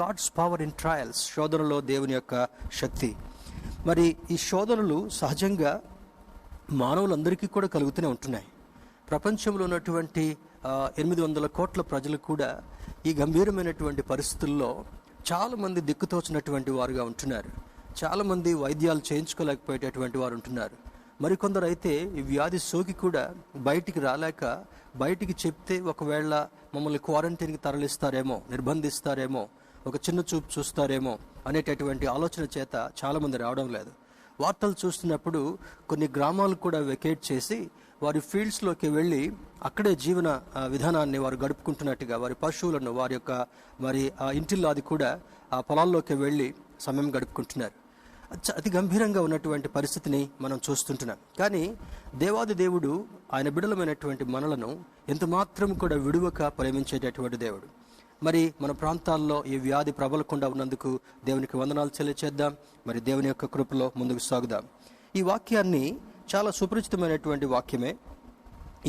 God's power in trials. శోధనలో దేవుని యొక్క శక్తి. మరి ఈ శోధనలు సహజంగా మానవులందరికీ కూడా కలుగుతూనే ఉంటున్నాయి. ప్రపంచంలో ఉన్నటువంటి 800 కోట్ల ప్రజలు కూడా ఈ గంభీరమైనటువంటి పరిస్థితుల్లో చాలామంది దిక్కుతోచినటువంటి వారుగా ఉంటున్నారు. చాలామంది వైద్యాలు చేయించుకోలేకపోయేటటువంటి వారు ఉంటున్నారు. మరికొందరు అయితే ఈ వ్యాధి సోకి కూడా బయటికి రాలేక, బయటికి చెప్తే ఒకవేళ మమ్మల్ని క్వారంటైన్కి తరలిస్తారేమో, నిర్బంధిస్తారేమో, ఒక చిన్న చూపు చూస్తారేమో అనేటటువంటి ఆలోచన చేత చాలామంది రావడం లేదు. వార్తలు చూస్తున్నప్పుడు కొన్ని గ్రామాలు కూడా వెకేట్ చేసి వారి ఫీల్డ్స్లోకి వెళ్ళి అక్కడే జీవన విధానాన్ని వారు గడుపుకుంటున్నట్టుగా, వారి పశువులను, వారి యొక్క ఇంటిల్లాది కూడా ఆ పొలాల్లోకి వెళ్ళి సమయం గడుపుకుంటున్నారు. అతి గంభీరంగా ఉన్నటువంటి పరిస్థితిని మనం చూస్తుంటున్నాం. కానీ దేవాది దేవుడు ఆయన బిడలమైనటువంటి మనలను ఎంత మాత్రం కూడా విడువక ప్రేమించేటటువంటి దేవుడు. మరి మన ప్రాంతాల్లో ఈ వ్యాధి ప్రబలకుండా ఉన్నందుకు దేవునికి వందనాలు చెల్లిచేద్దాం. మరి దేవుని యొక్క కృపలో ముందుకు సాగుదాం. ఈ వాక్యాన్ని చాలా సుపరిచితమైనటువంటి వాక్యమే.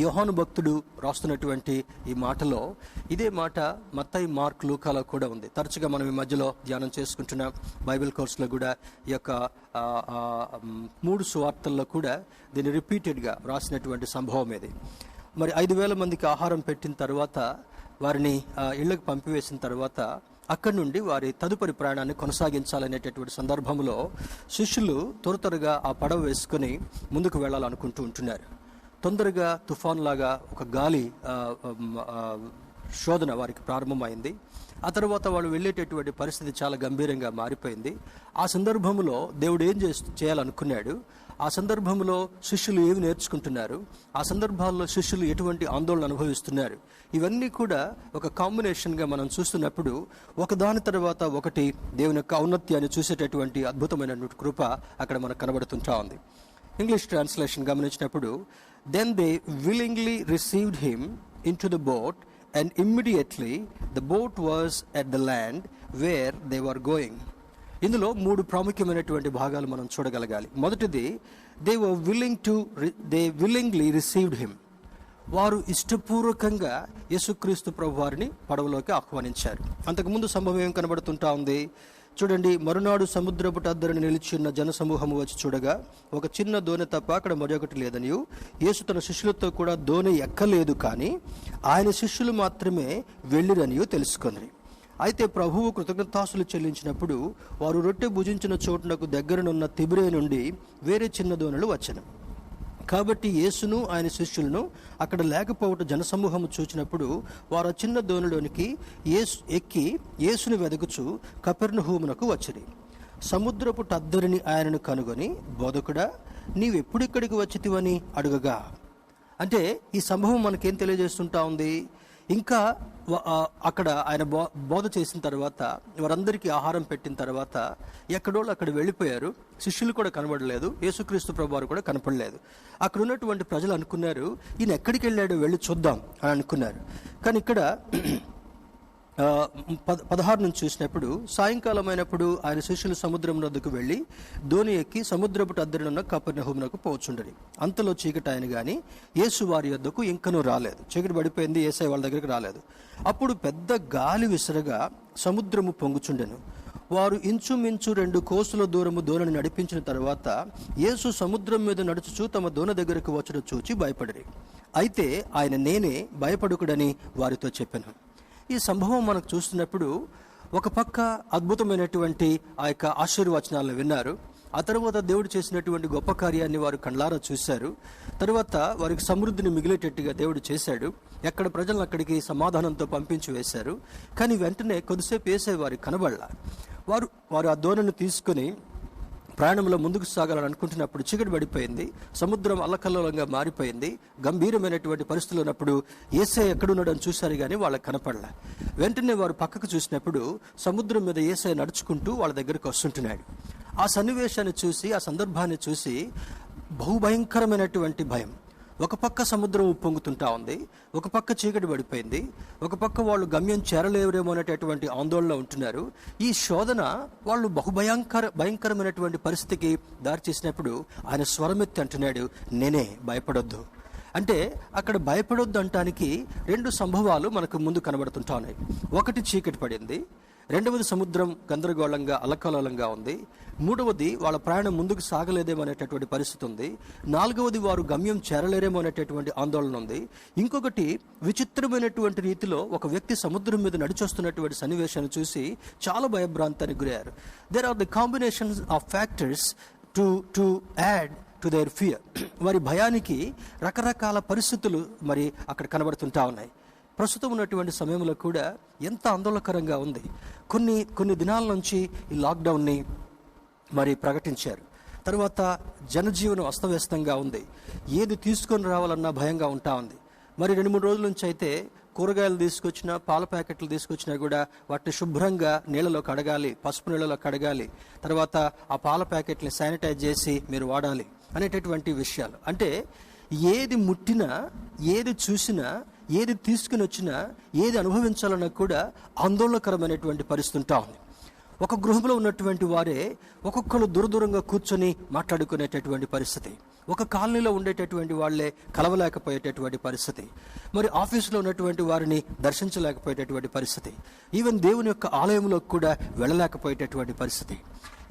యోహాను భక్తుడు రాస్తున్నటువంటి ఈ మాటలో ఇదే మాట మత్తయి, మార్క్, లూకాలో కూడా ఉంది. తరచుగా మనం ఈ మధ్యలో ధ్యానం చేసుకుంటున్నాం. బైబిల్ కోర్సులో కూడా ఈ యొక్క 3 సువార్తల్లో కూడా దీన్ని రిపీటెడ్గా రాసినటువంటి సంభవం ఇది. మరి 5,000 మందికి ఆహారం పెట్టిన తర్వాత, వారిని ఇళ్లకు పంపివేసిన తర్వాత అక్కడి నుండి వారి తదుపరి ప్రయాణాన్ని కొనసాగించాలనేటటువంటి సందర్భంలో శిష్యులు త్వరగా ఆ పడవ వేసుకొని ముందుకు వెళ్ళాలనుకుంటూ ఉంటున్నారు. తొందరగా తుఫాన్ లాగా ఒక గాలి శోధన వారికి ప్రారంభమైంది. ఆ తర్వాత వాళ్ళు వెళ్ళేటటువంటి పరిస్థితి చాలా గంభీరంగా మారిపోయింది. ఆ సందర్భంలో దేవుడు ఏం చేయాలనుకున్నాడు, ఆ సందర్భంలో శిష్యులు ఏమి నేర్చుకుంటున్నారు, ఆ సందర్భాల్లో శిష్యులు ఎటువంటి ఆందోళన అనుభవిస్తున్నారు, ఇవన్నీ కూడా ఒక కాంబినేషన్గా మనం చూస్తున్నప్పుడు ఒకదాని తర్వాత ఒకటి దేవుని యొక్క ఔన్నత్యాన్ని చూసేటటువంటి అద్భుతమైనటువంటి కృప అక్కడ మనకు కనబడుతుంటా ఉంది. ఇంగ్లీష్ ట్రాన్స్లేషన్ గమనించినప్పుడు, then they willingly received him into the boat and immediately the boat was at the land where they were going. ఇందులో 3 ప్రాముఖ్యమైనటువంటి భాగాలు మనం చూడగలగాలి. మొదటిది, దే విల్లింగ్లీ రిసీవ్డ్ హిమ్. వారు ఇష్టపూర్వకంగా యేసుక్రీస్తు ప్రభు వారిని పడవలోకి ఆహ్వానించారు. అంతకుముందు సంభవం ఏం కనబడుతుంటా ఉంది చూడండి. మరునాడు సముద్రపు అద్దరిని నిలిచిన్న జనసమూహము వచ్చి చూడగా ఒక చిన్న దోణి తప్ప అక్కడ మరొకటి లేదనియు, యేసు తన శిష్యులతో కూడా దోణి ఎక్కలేదు, కానీ ఆయన శిష్యులు మాత్రమే వెళ్ళిరనియు తెలుసుకొని. అయితే ప్రభువు కృతజ్ఞతాస్తులు చెల్లించినప్పుడు వారు రొట్టె భుజించిన చోటునకు దగ్గరనున్న తిబిరే నుండి వేరే చిన్న దోణులు వచ్చెను. కాబట్టి యేసును ఆయన శిష్యులను అక్కడ లేకపోవట జనసమూహము చూచినప్పుడు వారు ఆ చిన్న దోణిలోనికి ఎక్కి యేసుని వెదకుచు కపెర్నహూమునకు వచ్చిరి. సముద్రపు అద్దరిని ఆయనను కనుగొని, బోధకుడా, నీవెప్పుడిక్కడికి వచ్చితివని అడుగగా. అంటే ఈ సంభవం మనకేం తెలియజేస్తుంటా ఉంది, ఇంకా అక్కడ ఆయన బోధ చేసిన తర్వాత, వారందరికీ ఆహారం పెట్టిన తర్వాత ఎక్కడోళ్ళు అక్కడ వెళ్ళిపోయారు. శిష్యులు కూడా కనబడలేదు, యేసుక్రీస్తు ప్రభువారు కూడా కనపడలేదు. అక్కడ ఉన్నటువంటి ప్రజలు అనుకున్నారు, ఈయన ఎక్కడికి వెళ్ళాడో వెళ్ళి చూద్దాం అని అనుకున్నారు. కానీ ఇక్కడ 16 నుంచి చూసినప్పుడు, సాయంకాలం అయినప్పుడు ఆయన శిష్యులు సముద్రం వద్దకు వెళ్ళి దోణి ఎక్కి సముద్రపు అద్దరినున్న కపెర్నహూమునకు పోచుండని. అంతలో చీకటి ఆయన గాని యేసు వారి యొద్దకు ఇంకనూ రాలేదు. చీకటి పడిపోయింది, యేసయ్య వాళ్ళ దగ్గరికి రాలేదు. అప్పుడు పెద్ద గాలి విసరగా సముద్రము పొంగుచుండెను. వారు ఇంచుమించు 2 కోసుల దూరము దోణిని నడిపించిన తర్వాత యేసు సముద్రం మీద నడుచుచూ తమ దోణి దగ్గరకు వచ్చడం చూచి భయపడిరి. అయితే ఆయన నేనే, భయపడుకుడని వారితో చెప్పాను. ఈ సంభవం మనకు చూస్తున్నప్పుడు ఒక పక్క అద్భుతమైనటువంటి ఆ యొక్క ఆశీర్వచనాలను విన్నారు. ఆ తర్వాత దేవుడు చేసినటువంటి గొప్ప కార్యాన్ని వారు కళ్ళారా చూశారు. తర్వాత వారికి సమృద్ధిని మిగిలేటట్టుగా దేవుడు చేశాడు. ఎక్కడ ప్రజలను అక్కడికి సమాధానంతో పంపించి వేశారు. కానీ వెంటనే కొద్దిసేపు వేసే వారికి కనబడలా. వారు ఆ దోణిని తీసుకుని ప్రయాణంలో ముందుకు సాగాలని అనుకుంటున్నప్పుడు చీకటి పడిపోయింది, సముద్రం అల్లకల్లోలంగా మారిపోయింది. గంభీరమైనటువంటి పరిస్థితులు ఉన్నప్పుడు యేసయ్య ఎక్కడున్నాడు అని చూశారు, కానీ వాళ్ళకి కనపడలే. వెంటనే వారు పక్కకు చూసినప్పుడు సముద్రం మీద యేసయ్య నడుచుకుంటూ వాళ్ళ దగ్గరికి వస్తుంటున్నాడు. ఆ సన్నివేశాన్ని చూసి, ఆ సందర్భాన్ని చూసి బహుభయంకరమైనటువంటి భయం. ఒక పక్క సముద్రం ఉప్పొంగుతుంటా ఉంది, ఒక పక్క చీకటి పడిపోయింది, ఒక పక్క వాళ్ళు గమ్యం చేరలేరేమో అనేటటువంటి ఆందోళనలో ఉంటున్నారు. ఈ శోధన వాళ్ళు భయంకరమైనటువంటి పరిస్థితికి దారి చేసినప్పుడు ఆయన స్వరమెత్తి అంటున్నాడు, నేనే, భయపడొద్దు. అంటే అక్కడ భయపడొద్దు అంటానికి 2 సంభవాలు మనకు ముందు కనబడుతుంటా ఉన్నాయి. ఒకటి చీకటి పడింది, రెండవది సముద్రం గందరగోళంగా అల్లకల్లోలంగా ఉంది. మూడవది వాళ్ళ ప్రయాణం ముందుకు సాగలేదేమో అనేటటువంటి పరిస్థితి ఉంది. నాలుగవది వారు గమ్యం చేరలేరేమో అనేటటువంటి ఆందోళన ఉంది. ఇంకొకటి విచిత్రమైనటువంటి రీతిలో ఒక వ్యక్తి సముద్రం మీద నడిచొస్తున్నటువంటి సన్నివేశాన్ని చూసి చాలా భయభ్రాంతానికి గురయ్యారు. There are the combinations of factors to add to their fear. వారి భయానికి రకరకాల పరిస్థితులు మరి అక్కడ కనబడుతుంటా ఉన్నాయి. ప్రస్తుతం ఉన్నటువంటి సమయంలో కూడా ఎంత ఆందోళనకరంగా ఉంది. కొన్ని దినాల నుంచి ఈ లాక్డౌన్ని మరి ప్రకటించారు. తర్వాత జనజీవనం అస్తవ్యస్తంగా ఉంది. ఏది తీసుకొని రావాలన్నా భయంగా ఉంటా ఉంది. మరి 2-3 రోజుల నుంచి అయితే కూరగాయలు తీసుకొచ్చినా, పాల ప్యాకెట్లు తీసుకొచ్చినా కూడా వాటిని శుభ్రంగా నీళ్ళలో కడగాలి, పసుపు నీళ్ళలో కడగాలి, తర్వాత ఆ పాల ప్యాకెట్ని శానిటైజ్ చేసి మీరు వాడాలి అనేటటువంటి విషయాలు. అంటే ఏది ముట్టినా, ఏది చూసినా, ఏది తీసుకుని వచ్చినా, ఏది అనుభవించాలన్నా కూడా ఆందోళనకరమైనటువంటి పరిస్థితి ఉంటా ఉంది. ఒక గృహంలో ఉన్నటువంటి వారే ఒక్కొక్కరు దూరంగా కూర్చొని మాట్లాడుకునేటటువంటి పరిస్థితి. ఒక కాలనీలో ఉండేటటువంటి వాళ్ళే కలవలేకపోయేటటువంటి పరిస్థితి. మరి ఆఫీసులో ఉన్నటువంటి వారిని దర్శించలేకపోయేటటువంటి పరిస్థితి. ఈవెన్ దేవుని యొక్క ఆలయంలో కూడా వెళ్ళలేకపోయేటటువంటి పరిస్థితి.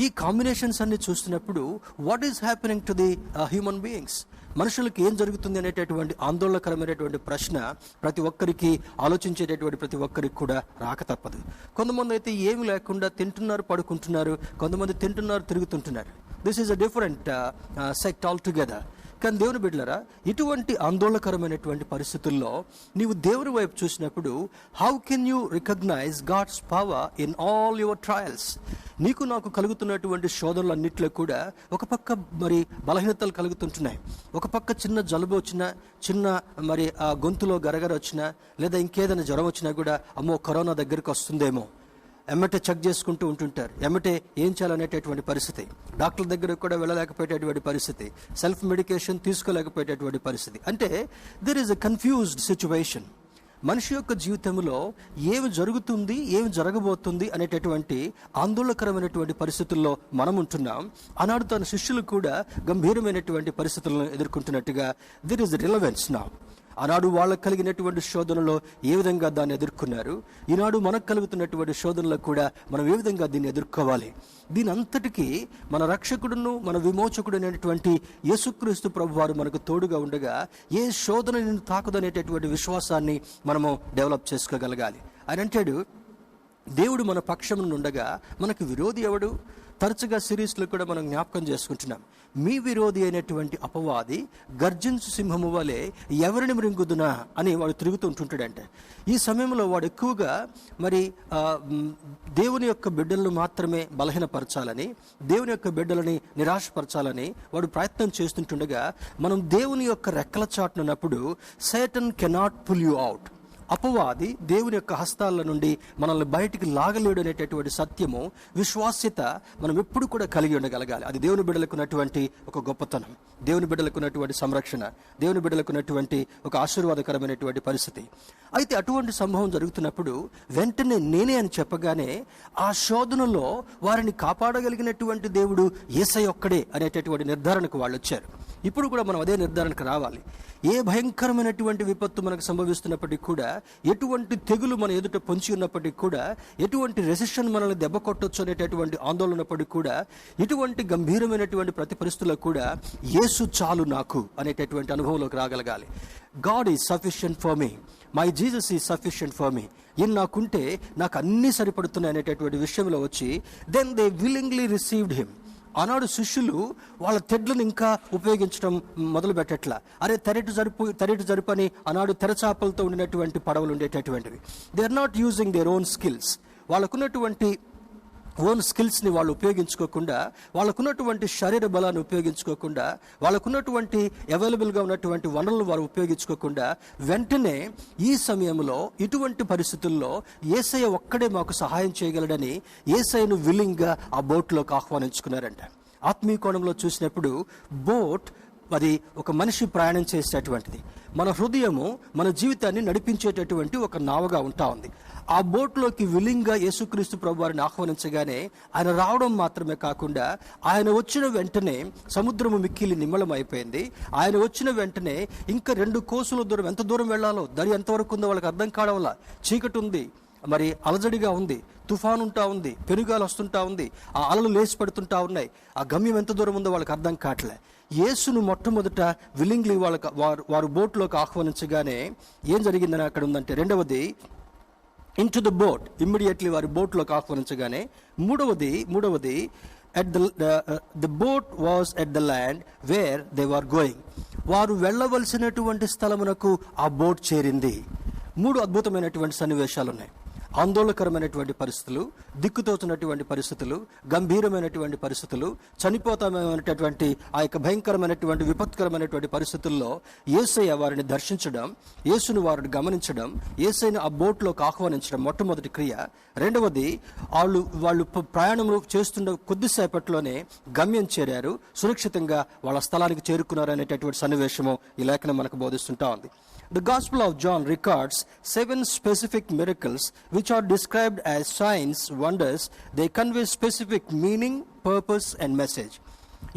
ఈ కాంబినేషన్స్ అన్ని చూస్తున్నప్పుడు what is happening to the human beings, మనుషులకు ఏం జరుగుతుంది అనేటటువంటి ఆందోళనకరమైనటువంటి ప్రశ్న ప్రతి ఒక్కరికి, ఆలోచించేటటువంటి ప్రతి ఒక్కరికి కూడా రాక తప్పదు. కొంతమంది అయితే ఏమి లేకుండా తింటున్నారు, పడుకుంటున్నారు. కొంతమంది తింటున్నారు, తిరుగుతుంటున్నారు. This is a different sect altogether. కానీ దేవుని బిడ్డలారా, ఇటువంటి ఆందోళనకరమైనటువంటి పరిస్థితుల్లో నీవు దేవుని వైపు చూసినప్పుడు how can you recognize God's power in all your trials? నీకు నాకు కలుగుతున్నటువంటి శోధనలన్నింటిలో కూడా ఒక పక్క మరి బలహీనతలు కలుగుతుంటున్నాయి. ఒక పక్క చిన్న జలుబు వచ్చినా, చిన్న మరి ఆ గొంతులో గరగర వచ్చినా, లేదా ఇంకేదైనా జ్వరం వచ్చినా కూడా అమ్మో కరోనా దగ్గరికి వస్తుందేమో ఎమ్మటే చెక్ చేసుకుంటూ ఉంటుంటారు. ఎమ్మటే ఏం చేయాలనేటటువంటి పరిస్థితి. డాక్టర్ దగ్గర కూడా వెళ్ళలేకపోయేటటువంటి పరిస్థితి. సెల్ఫ్ మెడికేషన్ తీసుకోలేకపోయేటటువంటి పరిస్థితి. అంటే there is a confused situation. మనిషి యొక్క జీవితంలో ఏమి జరుగుతుంది, ఏమి జరగబోతుంది అనేటటువంటి ఆందోళనకరమైనటువంటి పరిస్థితుల్లో మనం ఉంటున్నాం. ఆనాడు తన శిష్యులు కూడా గంభీరమైనటువంటి పరిస్థితులను ఎదుర్కొంటున్నట్టుగా దెర్ ఈజ్ రిలవెన్స్ నౌ. ఆనాడు వాళ్ళకు కలిగినటువంటి శోధనలో ఏ విధంగా దాన్ని ఎదుర్కొన్నారు, ఈనాడు మనకు కలుగుతున్నటువంటి శోధనలో కూడా మనం ఏ విధంగా దీన్ని ఎదుర్కోవాలి. దీని అంతటికీ మన రక్షకుడును, మన విమోచకుడు అనేటువంటి యేసుక్రీస్తు ప్రభువారు మనకు తోడుగా ఉండగా ఏ శోధన నిన్ను తాకుదనేటటువంటి విశ్వాసాన్ని మనము డెవలప్ చేసుకోగలగాలి. ఆయన అంటాడు, దేవుడు మన పక్షం ఉండగా మనకు విరోధి ఎవడు? తరచుగా సిరీస్లో కూడా మనం జ్ఞాపకం చేసుకుంటున్నాం. మీ విరోధి అయినటువంటి అపవాది గర్జించు సింహము వలె ఎవరిని మృంగుదునా అని వాడు తిరుగుతూ ఉంటుంటాడంటే, ఈ సమయంలో వాడు ఎక్కువగా మరి దేవుని యొక్క బిడ్డలను మాత్రమే బలహీనపరచాలని, దేవుని యొక్క బిడ్డలని నిరాశపరచాలని వాడు ప్రయత్నం చేస్తుంటుండగా, మనం దేవుని యొక్క రెక్కల చాటునున్నప్పుడు Satan cannot pull you out. అపవాది దేవుని యొక్క హస్తాల నుండి మనల్ని బయటికి లాగలేడు అనేటటువంటి సత్యము, విశ్వాస్యత మనం ఎప్పుడు కూడా కలిగి ఉండగలగాలి. అది దేవుని బిడ్డలకున్నటువంటి ఒక గొప్పతనం, దేవుని బిడ్డలకున్నటువంటి సంరక్షణ, దేవుని బిడ్డలకున్నటువంటి ఒక ఆశీర్వాదకరమైనటువంటి పరిస్థితి. అయితే అటువంటి సంభవం జరుగుతున్నప్పుడు వెంటనే నేనే అని చెప్పగానే ఆ శోధనలో వారిని కాపాడగలిగినటువంటి దేవుడు యేసయ్య ఒక్కడే అనేటటువంటి నిర్ధారణకు వాళ్ళు వచ్చారు. ఇప్పుడు కూడా మనం అదే నిర్ధారణకు రావాలి. ఏ భయంకరమైనటువంటి విపత్తు మనకు సంభవిస్తున్నప్పటికీ కూడా, ఎటువంటి తెగులు మన ఎదుట పొంచి ఉన్నప్పటికీ కూడా, ఎటువంటి రెసిషన్ మనల్ని దెబ్బ కొట్టొచ్చు అనేటటువంటి ఆందోళన ఉన్నప్పటికీ కూడా, ఇటువంటి గంభీరమైనటువంటి ప్రతి పరిస్థితుల్లో కూడా యేసు చాలు నాకు అనేటటువంటి అనుభవంలోకి రాగలగాలి. God is sufficient for me, my Jesus is sufficient for me. ఈయన నాకుంటే నాకు అన్నీ సరిపడుతున్నాయి అనేటటువంటి విషయంలో వచ్చి then they willingly received him. ఆనాడు శిష్యులు వాళ్ళ తెడ్లను ఇంకా ఉపయోగించడం మొదలు పెట్టట్లా. అరే తరెటు జరుపని ఆనాడు తెరచాపలతో ఉండినటువంటి పడవలు ఉండేటటువంటివి. They are not using their own skills. వాళ్ళకున్నటువంటి ఓన్ స్కిల్స్ని వాళ్ళు ఉపయోగించుకోకుండా, వాళ్ళకున్నటువంటి శరీర బలాన్ని ఉపయోగించుకోకుండా, వాళ్ళకున్నటువంటి అవైలబుల్గా ఉన్నటువంటి వనరులు వారు ఉపయోగించుకోకుండా, వెంటనే ఈ సమయంలో ఇటువంటి పరిస్థితుల్లో యేసయ్య ఒక్కడే మాకు సహాయం చేయగలడని యేసయ్యను విల్లింగ్గా ఆ బోట్లోకి ఆహ్వానించుకున్నారంట. ఆత్మీయ కోణంలో చూసినప్పుడు బోట్ అది ఒక మనిషి ప్రయాణం చేసేటటువంటిది. మన హృదయము మన జీవితాన్ని నడిపించేటటువంటి ఒక నావగా ఉంటా ఉంది. ఆ బోట్లోకి విల్లింగ్గా యేసుక్రీస్తు ప్రభువారిని ఆహ్వానించగానే ఆయన రావడం మాత్రమే కాకుండా, ఆయన వచ్చిన వెంటనే సముద్రము మిక్కిలి నిమ్మలం అయిపోయింది. ఆయన వచ్చిన వెంటనే ఇంకా 2 కోసుల దూరం, ఎంత దూరం వెళ్ళాలో, దరి ఎంతవరకు ఉందో వాళ్ళకి అర్థం కావడంలా, చీకటి ఉంది, మరి అలజడిగా ఉంది, తుఫాను ఉంటా ఉంది, పెనుగాలు వస్తుంటా ఉంది, ఆ అలలు లేచి పడుతుంటా ఉన్నాయి. ఆ గమ్యం ఎంత దూరం ఉందో వాళ్ళకి అర్థం కావట్లే. యేసును మొట్టమొదట విల్లింగ్లీ వారు బోట్లోకి ఆహ్వానించగానే ఏం జరిగిందని అక్కడ ఉందంటే, రెండవది in to the boat, immediately వారి బోట్లోకి ఆహ్వానించగానే, మూడవది at the boat was at the land where they were going. వారు వెళ్ళవలసినటువంటి స్థలమునకు ఆ బోట్ చేరింది. 3 అద్భుతమైనటువంటి సన్నివేశాలు ఉన్నాయి. ఆందోళనకరమైనటువంటి పరిస్థితులు, దిక్కుతోచినటువంటి పరిస్థితులు, గంభీరమైనటువంటి పరిస్థితులు, చనిపోతామైనటువంటి ఆ యొక్క భయంకరమైనటువంటి విపత్కరమైనటువంటి పరిస్థితుల్లో యేసయ్య వారిని దర్శించడం, యేసును వారిని గమనించడం, యేసయ్యను ఆ బోట్లోకి ఆహ్వానించడం మొట్టమొదటి క్రియ. రెండవది, వాళ్ళు ప్రయాణంలో చేస్తున్న కొద్దిసేపట్లోనే గమ్యం చేరారు, సురక్షితంగా వాళ్ళ స్థలానికి చేరుకున్నారు అనేటటువంటి సన్నివేశము ఈ లేఖనం మనకు బోధిస్తుంటా ఉంది. The Gospel of John records 7 specific miracles which are described as signs, wonders. They convey specific meaning, purpose and message.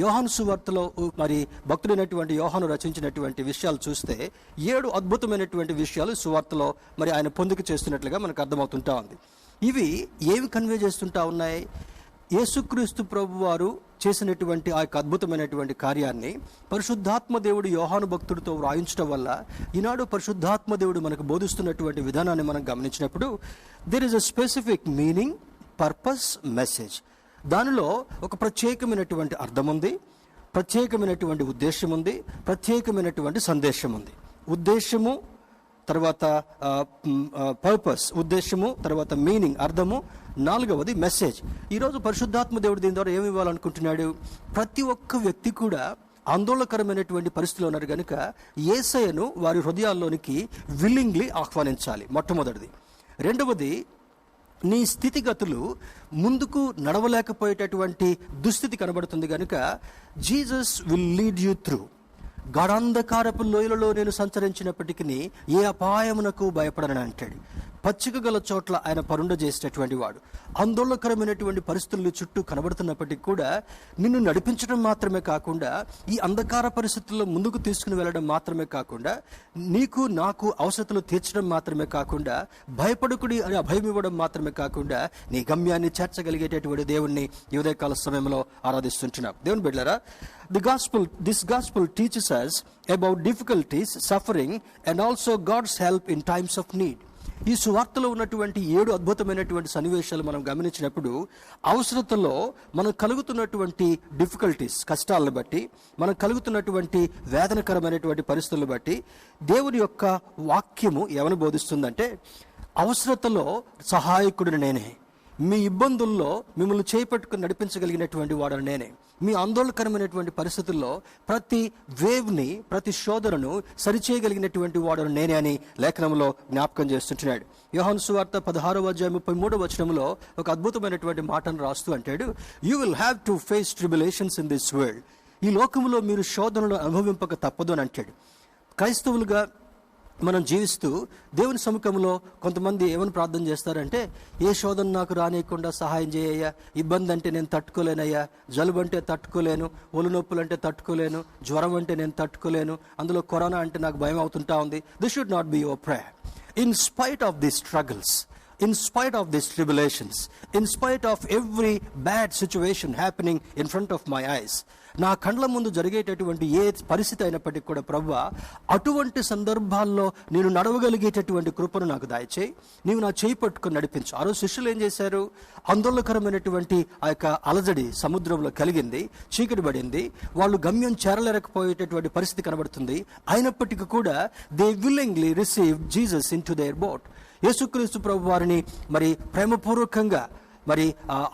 యోహాను సువార్తలో మరి భక్తుడైనటువంటి యోహాను రచించినటువంటి విషయాలు చూస్తే 7 అద్భుతమైనటువంటి విషయాలు సువార్తలో మరి ఆయన పొందుకు చేస్తున్నట్లుగా మనకు అర్థమవుతుంటా ఉంది. ఇవి ఏమి కన్వే చేస్తుంటా ఉన్నాయి? యేసుక్రీస్తు ప్రభు వారు చేసినటువంటి ఆ యొక్క అద్భుతమైనటువంటి కార్యాన్ని పరిశుద్ధాత్మ దేవుడు యోహాను భక్తుడితో వ్రాయించడం వల్ల ఈనాడు పరిశుద్ధాత్మ దేవుడు మనకు బోధిస్తున్నటువంటి విధానాన్ని మనం గమనించినప్పుడు there is a specific meaning, purpose, message. దానిలో ఒక ప్రత్యేకమైనటువంటి అర్థం ఉంది, ప్రత్యేకమైనటువంటి ఉద్దేశం ఉంది, ప్రత్యేకమైనటువంటి సందేశం ఉంది. ఉద్దేశము, తర్వాత పర్పస్, ఉద్దేశము, తర్వాత మీనింగ్, అర్థము, 4వది మెసేజ్. ఈరోజు పరిశుద్ధాత్మ దేవుడు దీని ద్వారా ఏమి ఇవ్వాలనుకుంటున్నాడు? ప్రతి ఒక్క వ్యక్తి కూడా ఆందోళనకరమైనటువంటి పరిస్థితిలో ఉన్నారు కనుక యేసయ్యను వారి హృదయాల్లోనికి విల్లింగ్లీ ఆహ్వానించాలి, మొట్టమొదటిది. రెండవది, నీ స్థితిగతులు ముందుకు నడవలేకపోయేటటువంటి దుస్థితి కనబడుతుంది కనుక Jesus will lead you through. గాఢాంధకారపు లోయలలో నేను సంచరించినప్పటికీ ఏ అపాయమునకు భయపడనని అంటాడు. పచ్చిక గల చోట్ల ఆయన పరుండ చేసేటటువంటి వాడు. ఆందోళనకరమైనటువంటి పరిస్థితులు చుట్టూ కనబడుతున్నప్పటికీ కూడా నిన్ను నడిపించడం మాత్రమే కాకుండా, ఈ అంధకార పరిస్థితుల్లో ముందుకు తీసుకుని వెళ్ళడం మాత్రమే కాకుండా, నీకు నాకు అవసరతలు తీర్చడం మాత్రమే కాకుండా, భయపడుకుడి అని అభయం ఇవ్వడం మాత్రమే కాకుండా, నీ గమ్యాన్ని చేర్చగలిగేటటువంటి దేవుణ్ణి ఈ ఉదయకాల సమయంలో ఆరాధిస్తుంటున్నాం. దేవుని బిడ్డలారా, this gospel teaches us about difficulties, suffering and also God's help in times of need. ఈ సువార్తలో ఉన్నటువంటి 7 అద్భుతమైనటువంటి సన్నివేశాలు మనం గమనించినప్పుడు, అవసరతలో మనం కలుగుతున్నటువంటి డిఫికల్టీస్, కష్టాలను బట్టి, మనం కలుగుతున్నటువంటి వేదనకరమైనటువంటి పరిస్థితులను బట్టి దేవుని యొక్క వాక్యము ఏమని బోధిస్తుందంటే, అవసరతలో సహాయకుడిని నేనే, మీ ఇబ్బందుల్లో మిమ్మల్ని చేపట్టుకుని నడిపించగలిగినటువంటి వాడని నేనే, మీ ఆందోళనకరమైనటువంటి పరిస్థితుల్లో ప్రతి వేవ్ని, ప్రతి శోధనను సరిచేయగలిగినటువంటి వాడను నేనే అని లేఖనంలో జ్ఞాపకం చేస్తుంటున్నాడు. యోహాను సువార్త 16వ అధ్యాయం 33వ వచనంలో ఒక అద్భుతమైనటువంటి మాటను రాస్తూ అంటాడు, you will have to face tribulations in this world. ఈ లోకంలో మీరు శోధనలు అనుభవింపక తప్పదు అని అంటాడు. క్రైస్తవులుగా మనం జీవిస్తూ దేవుని సముఖంలో కొంతమంది ఏమని ప్రార్థన చేస్తారంటే, ఏ శోధన నాకు రానియకుండా సహాయం చేయ్యా, ఇబ్బంది అంటే నేను తట్టుకోలేనయ్యా, జలుబు అంటే తట్టుకోలేను, ఒళ్ళు నొప్పులు అంటే తట్టుకోలేను, జ్వరం అంటే నేను తట్టుకోలేను, అందులో కరోనా అంటే నాకు భయం అవుతుంటా ఉంది. This should not be your prayer. In spite of the struggles, in spite of these tribulations, in spite of every bad situation happening in front of my eyes, నా కండ్ల ముందు జరిగేటటువంటి ఏ పరిస్థితి అయినప్పటికీ కూడా ప్రభువా, అటువంటి సందర్భాల్లో నేను నడవగలిగేటటువంటి కృపను నాకు దయచేయి, నీవు నా చేయి పట్టుకొని నడిపించు. ఆ రోజు శిష్యులు ఏం చేశారు? ఆందోళనకరమైనటువంటి ఆ యొక్క అలజడి సముద్రంలో కలిగింది, చీకటి పడింది, వాళ్ళు గమ్యం చేరలేకపోయేటటువంటి పరిస్థితి కనబడుతుంది. అయినప్పటికీ కూడా they willingly receive Jesus in to their boat. యేసుక్రీస్తు ప్రభు వారిని మరి ప్రేమపూర్వకంగా మరి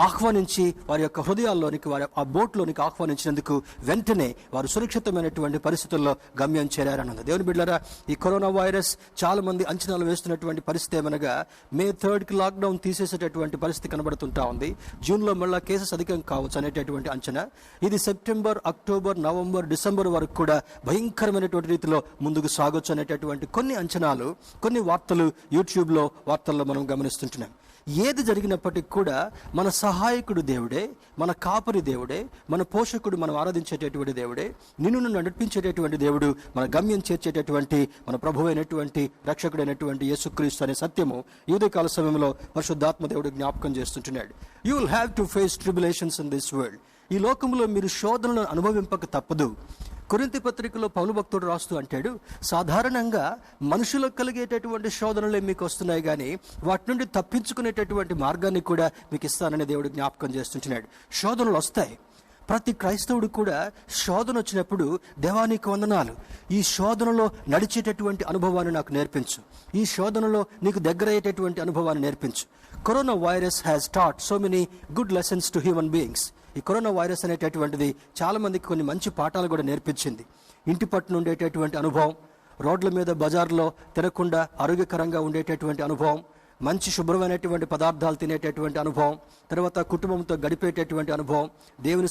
ఆహ్వానించి వారి యొక్క హృదయాల్లోనికి, వారి ఆ బోట్లోనికి ఆహ్వానించినందుకు వెంటనే వారు సురక్షితమైనటువంటి పరిస్థితుల్లో గమ్యం చేరారన్నది. దేవుని బిడ్డలారా, ఈ కరోనా వైరస్ చాలా మంది అంచనాలు వేస్తున్నటువంటి పరిస్థితి ఏమనగా, May 3rd లాక్డౌన్ తీసేసేటటువంటి పరిస్థితి కనబడుతుంటా ఉంది. జూన్లో మళ్ళీ కేసెస్ అధికం కావచ్చు అనేటటువంటి అంచనా. ఇది సెప్టెంబర్, అక్టోబర్, నవంబర్, డిసెంబర్ వరకు కూడా భయంకరమైనటువంటి రీతిలో ముందుకు సాగొచ్చు అనేటటువంటి కొన్ని అంచనాలు, కొన్ని వార్తలు యూట్యూబ్లో వార్తల్లో మనం గమనిస్తుంటున్నాం. ఏది జరిగినప్పటికీ కూడా మన సహాయకుడు దేవుడే, మన కాపరి దేవుడే, మన పోషకుడు, మనం ఆరాధించేటటువంటి దేవుడే, నిన్ను నడిపించేటటువంటి దేవుడు, మన గమ్యం చేర్చేటటువంటి మన ప్రభువైనటువంటి రక్షకుడైనటువంటి యేసుక్రీస్తు అనే సత్యము ఈ ఉదయకాల సమయంలో పరిశుద్ధాత్మ దేవుడు జ్ఞాపకం చేస్తుంటున్నాడు. You will have to face tribulations in this world. ఈ లోకంలో మీరు శోధనలను అనుభవింపక తప్పదు. కొరింథీ పత్రికలో పౌలు భక్తుడు రాస్తూ అంటాడు, సాధారణంగా మనుషులకు కలిగేటటువంటి శోధనలే మీకు వస్తున్నాయి, కానీ వాటి నుండి తప్పించుకునేటటువంటి మార్గాన్ని కూడా మీకు ఇస్తానని దేవుడు జ్ఞాపకం చేస్తుంటున్నాడు. శోధనలు వస్తాయి. ప్రతి క్రైస్తవుడు కూడా శోధన వచ్చినప్పుడు, దేవానికి వందనాలు, ఈ శోధనలో నడిచేటటువంటి అనుభవాన్ని నాకు నేర్పించు, ఈ శోధనలో నీకు దగ్గరయ్యేటటువంటి అనుభవాన్ని నేర్పించు. Corona virus has taught so many good lessons to human beings. ఈ కరోనా వైరస్ అనేటటువంటిది చాలా మందికి కొన్ని మంచి పాఠాలు కూడా నేర్పించింది. ఇంటి పట్టున ఉండేటటువంటి అనుభవం, రోడ్ల మీద బజార్లో తినకుండా ఆరోగ్యకరంగా ఉండేటటువంటి అనుభవం, మంచి శుభ్రమైనటువంటి పదార్థాలు తినేటటువంటి అనుభవం, తర్వాత కుటుంబంతో గడిపేటటువంటి అనుభవం, దేవుని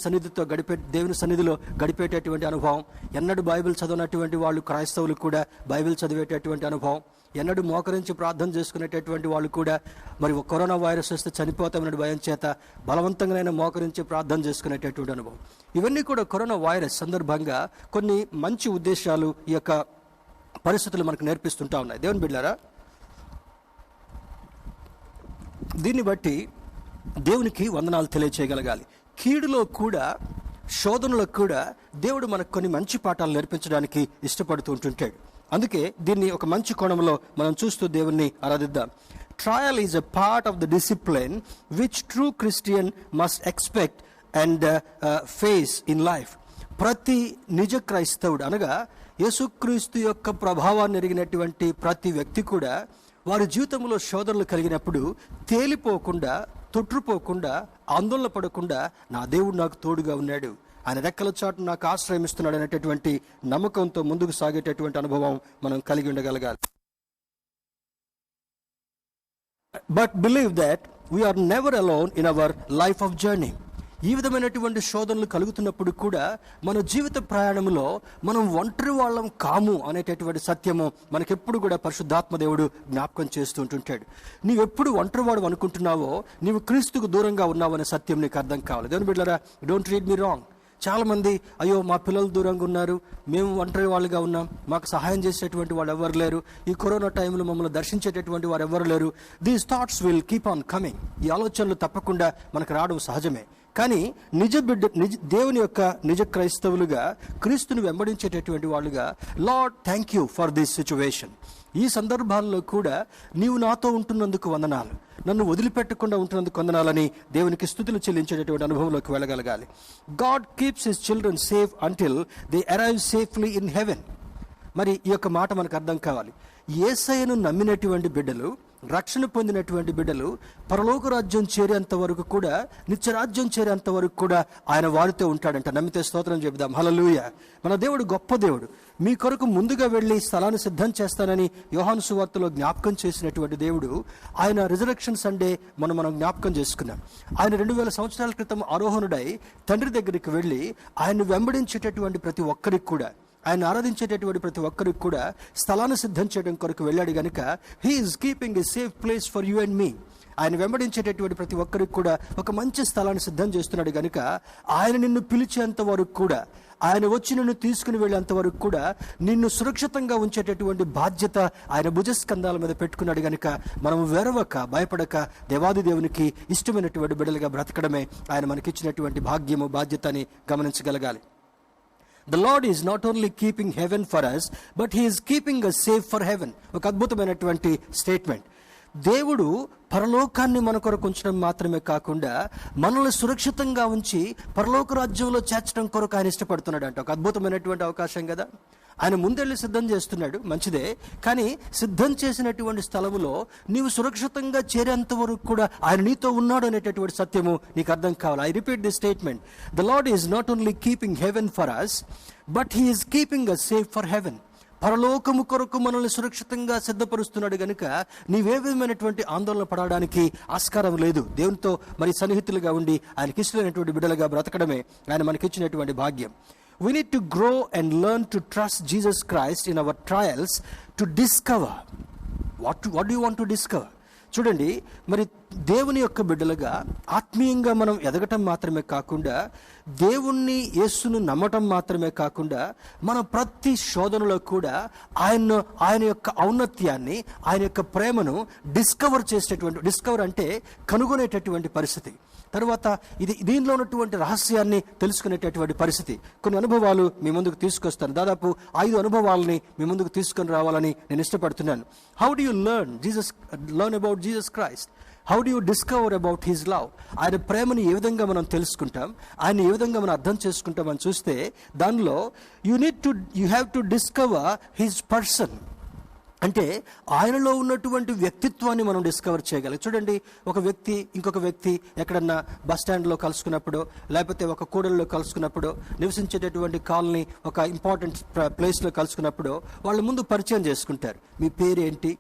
సన్నిధిలో గడిపేటటువంటి అనుభవం, ఎన్నడూ బైబిల్ చదివినటువంటి వాళ్ళు క్రైస్తవులు కూడా బైబిల్ చదివేటటువంటి అనుభవం, ఎన్నడూ మోకరించి ప్రార్థన చేసుకునేటటువంటి వాళ్ళు కూడా మరి కరోనా వైరస్ వస్తే చనిపోతామనే భయం చేత బలవంతంగానైనా మోకరించి ప్రార్థన చేసుకునేటటువంటి అనుభవం. ఇవన్నీ కూడా కరోనా వైరస్ సందర్భంగా కొన్ని మంచి ఉద్దేశాలు ఈ యొక్క పరిస్థితులు మనకు నేర్పిస్తుంటా ఉన్నాయి. దేవుని బిడ్డలారా, దీన్ని బట్టి దేవునికి వందనాలు తెలియచేయగలగాలి. కీడులో కూడా, శోధనలో కూడా దేవుడు మనకు కొన్ని మంచి పాఠాలు నేర్పించడానికి ఇష్టపడుతూ ఉంటుంటాడు. అందుకే దీన్ని ఒక మంచి కోణంలో మనం చూస్తూ దేవుణ్ణి ఆరాధిద్దాం. Trial is a part of the discipline which true Christian must expect and face in life. ప్రతి నిజ క్రైస్తవుడు అనగా యేసుక్రీస్తు యొక్క ప్రభావాన్ని ఎరిగినటువంటి ప్రతి వ్యక్తి కూడా వారి జీవితంలో శోధనలు కలిగినప్పుడు తేలిపోకుండా, తొట్టుపోకుండా, ఆందోళన పడకుండా, నా దేవుడు నాకు తోడుగా ఉన్నాడు, ఆయన రెక్కల చాటు నాకు ఆశ్రయమిస్తున్నాడు అనేటటువంటి నమ్మకంతో ముందుకు సాగేటటువంటి అనుభవం మనం కలిగి ఉండగలగాలి. But believe that we are never alone in our life of journey. ఈ విధమైనటువంటి శోధనలు కలుగుతున్నప్పుడు కూడా మన జీవిత ప్రయాణంలో మనం ఒంటరి వాళ్ళం కాము అనేటటువంటి సత్యము మనకెప్పుడు కూడా పరిశుద్ధాత్మ దేవుడు జ్ఞాపకం చేస్తూ ఉంటుంటాడు. నీవెప్పుడు ఒంటరివాడు అనుకుంటున్నావో నీవు క్రీస్తుకు దూరంగా ఉన్నావు అనే సత్యం నీకు అర్థం కావాలి. దేవుని బిడ్డలారా, డోంట్ రీడ్ మీ రాంగ్. చాలామంది, అయ్యో మా పిల్లలు దూరంగా ఉన్నారు, మేము ఒంటరి వాళ్ళుగా ఉన్నాం, మాకు సహాయం చేసేటువంటి వాళ్ళు ఎవరు లేరు, ఈ కరోనా టైంలో మమ్మల్ని దర్శించేటటువంటి వారు ఎవరు లేరు. These thoughts will keep on coming. ఈ ఆలోచనలు తప్పకుండా మనకు రావడం సహజమే. కానీ దేవుని యొక్క నిజ క్రైస్తవులుగా, క్రీస్తుని వెంబడించేటటువంటి వాళ్ళుగా, lord thank you for this situation, ఈ సందర్భాల్లో కూడా నీవు నాతో ఉంటున్నందుకు వందనాలు, నన్ను వదిలిపెట్టకుండా ఉంటున్నందుకు వందనాలని దేవునికి స్తుతులు చెల్లించేటటువంటి అనుభవంలోకి వెళ్ళగలగాలి. God keeps his children safe until they arrive safely in heaven. మరి ఈ యొక్క మాట మనకు అర్థం కావాలి. యేసయ్యను నమ్మినటువంటి బిడ్డలు, రక్షణ పొందినటువంటి బిడ్డలు పరలోక రాజ్యం చేరేంత వరకు కూడా, నిత్యరాజ్యం చేరేంత వరకు కూడా ఆయన వారితో ఉంటాడంట. నమ్మితే స్తోత్రం చెబుదాం. హల్లెలూయా. మన దేవుడు గొప్ప దేవుడు. మీ కొరకు ముందుగా వెళ్ళి స్థలాన్ని సిద్ధం చేస్తానని యోహాను సువార్తలో జ్ఞాపకం చేసినటువంటి దేవుడు, ఆయన రిజరెక్షన్ సండే మనం జ్ఞాపకం చేసుకున్నాం. ఆయన 2000 సంవత్సరాల క్రితం ఆరోహణుడై తండ్రి దగ్గరికి వెళ్ళి ఆయన్ని వెంబడించేటటువంటి ప్రతి ఒక్కరికి కూడా, ఆయన ఆరాధించేటటువంటి ప్రతి ఒక్కరికి కూడా స్థలాన్ని సిద్ధం చేయడం కొరకు వెళ్ళాడు గనుక he is keeping a safe place for you and me. ఆయన వెంబడించేటటువంటి ప్రతి ఒక్కరికి కూడా ఒక మంచి స్థలాన్ని సిద్ధం చేస్తున్నాడు గనుక ఆయన నిన్ను పిలిచేంత వరకు కూడా, ఆయన వచ్చి నిన్ను తీసుకుని వెళ్ళేంత వరకు కూడా నిన్ను సురక్షితంగా ఉంచేటటువంటి బాధ్యత ఆయన భుజస్కంధాల మీద పెట్టుకున్నాడు గనుక మనం వెరవక, భయపడక దేవాది దేవునికి ఇష్టమైనటువంటి బిడ్డలుగా బ్రతకడమే ఆయన మనకిచ్చినటువంటి భాగ్యము, బాధ్యత అని గమనించగలగాలి. The Lord is not only keeping heaven for us, but He is keeping us safe for heaven. ఒక అద్భుతమైనటువంటి స్టేట్మెంట్. దేవుడు పరలోకాన్ని మన కొరకు ఉంచడం మాత్రమే కాకుండా మనల్ని సురక్షితంగా ఉంచి పరలోక రాజ్యంలో చేర్చడం కొరకు ఆయన ఇష్టపడుతున్నాడు అంట. ఒక అద్భుతమైనటువంటి అవకాశం కదా. ఆయన ముందెళ్ళి సిద్ధం చేస్తున్నాడు, మంచిదే. కానీ సిద్ధం చేసినటువంటి స్థలములో నీవు సురక్షితంగా చేరేంత వరకు కూడా ఆయన నీతో ఉన్నాడు అనేటటువంటి సత్యము నీకు అర్థం కావాలి. I repeat the statement. The Lord is not only keeping heaven for us, but he is keeping us safe for heaven. పరలోకము కొరకు మనల్ని సురక్షితంగా సిద్ధపరుస్తున్నాడు గనుక నీవే విధమైనటువంటి ఆందోళన పడడానికి ఆస్కారం లేదు. దేవునితో మరి సన్నిహితులుగా ఉండి ఆయనకి ఇష్టమైనటువంటి బిడ్డలుగా బ్రతకడమే ఆయన మనకిచ్చినటువంటి భాగ్యం. We need to grow and learn to trust Jesus Christ in our trials to discover. What do you want to discover? చూడండి, మరి దేవుని యొక్క బిడ్డలుగా ఆత్మీయంగా మనం ఎదగటం మాత్రమే కాకుండా, దేవుణ్ణి యేసును నమ్మటం మాత్రమే కాకుండా, మనం ప్రతి శోధనలో కూడా ఆయన యొక్క ఔన్నత్యాన్ని, ఆయన యొక్క ప్రేమను డిస్కవర్ అంటే కనుగొనేటటువంటి పరిస్థితి. తర్వాత దీనిలో ఉన్నటువంటి రహస్యాన్ని తెలుసుకునేటటువంటి పరిస్థితి. కొన్ని అనుభవాలు మీ ముందుకు తీసుకొస్తాను. దాదాపు 5 అనుభవాలని మీ ముందుకు తీసుకొని రావాలని నేను ఇష్టపడుతున్నాను. How do you learn about Jesus Christ? How do you discover about his love? ఆయన ప్రేమను ఏ విధంగా మనం తెలుసుకుంటాం, ఆయన ఏ విధంగా మనం అర్థం చేసుకుంటాం అని చూస్తే, దానిలో you have to discover his person. అంటే ఆయనలో ఉన్నటువంటి వ్యక్తిత్వాన్ని మనం డిస్కవర్ చేయగలం. చూడండి, ఒక వ్యక్తి ఇంకొక వ్యక్తి ఎక్కడన్నా బస్ స్టాండ్లో కలుసుకున్నప్పుడు, లేకపోతే ఒక కూడల్లో కలుసుకున్నప్పుడు, నివసించేటటువంటి కాలనీ ఒక ఇంపార్టెంట్ ప్లేస్లో కలుసుకున్నప్పుడు వాళ్ళ ముందు పరిచయం చేసుకుంటారు. మీ పేరేంటి,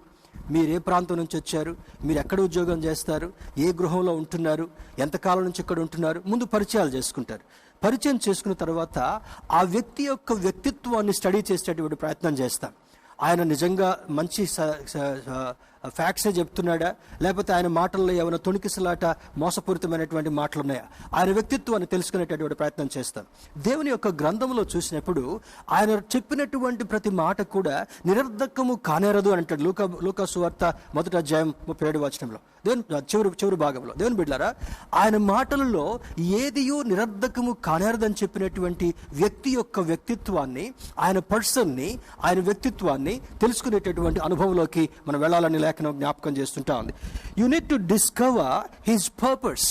మీరు ఏ ప్రాంతం నుంచి వచ్చారు, మీరు ఎక్కడ ఉద్యోగం చేస్తారు, ఏ గృహంలో ఉంటున్నారు, ఎంతకాలం నుంచి ఇక్కడ ఉంటున్నారు, ముందు పరిచయాలు చేసుకుంటారు. పరిచయం చేసుకున్న తర్వాత ఆ వ్యక్తి యొక్క వ్యక్తిత్వాన్ని స్టడీ చేసేటటువంటి ప్రయత్నం చేస్తాం. ఆయన నిజంగా మంచి ఫ్యాక్ట్సే చెప్తున్నాడా, లేకపోతే ఆయన మాటల్లో ఏమైనా తొణికిసలాట మోసపూరితమైనటువంటి మాటలు ఉన్నాయా, ఆయన వ్యక్తిత్వాన్ని తెలుసుకునేటటువంటి ప్రయత్నం చేస్తాం. దేవుని యొక్క గ్రంథంలో చూసినప్పుడు ఆయన చెప్పినటువంటి ప్రతి మాట కూడా నిరర్ధకము కానేరదు అని అంటాడు. లూకా సువార్త 1వ అధ్యాయం 37వ వచనంలో, చివరి భాగంలో. దేవుని బిడ్డలారా, ఆయన మాటలలో ఏదియో నిరర్ధకము కానేరదని చెప్పినటువంటి వ్యక్తి యొక్క వ్యక్తిత్వాన్ని, ఆయన పర్సన్ని, ఆయన వ్యక్తిత్వాన్ని తెలుసుకునేటటువంటి అనుభవంలోకి మనం వెళ్ళాలని లేఖనం జ్ఞాపకం చేస్తుంటా ఉంది. You need to discover his purpose.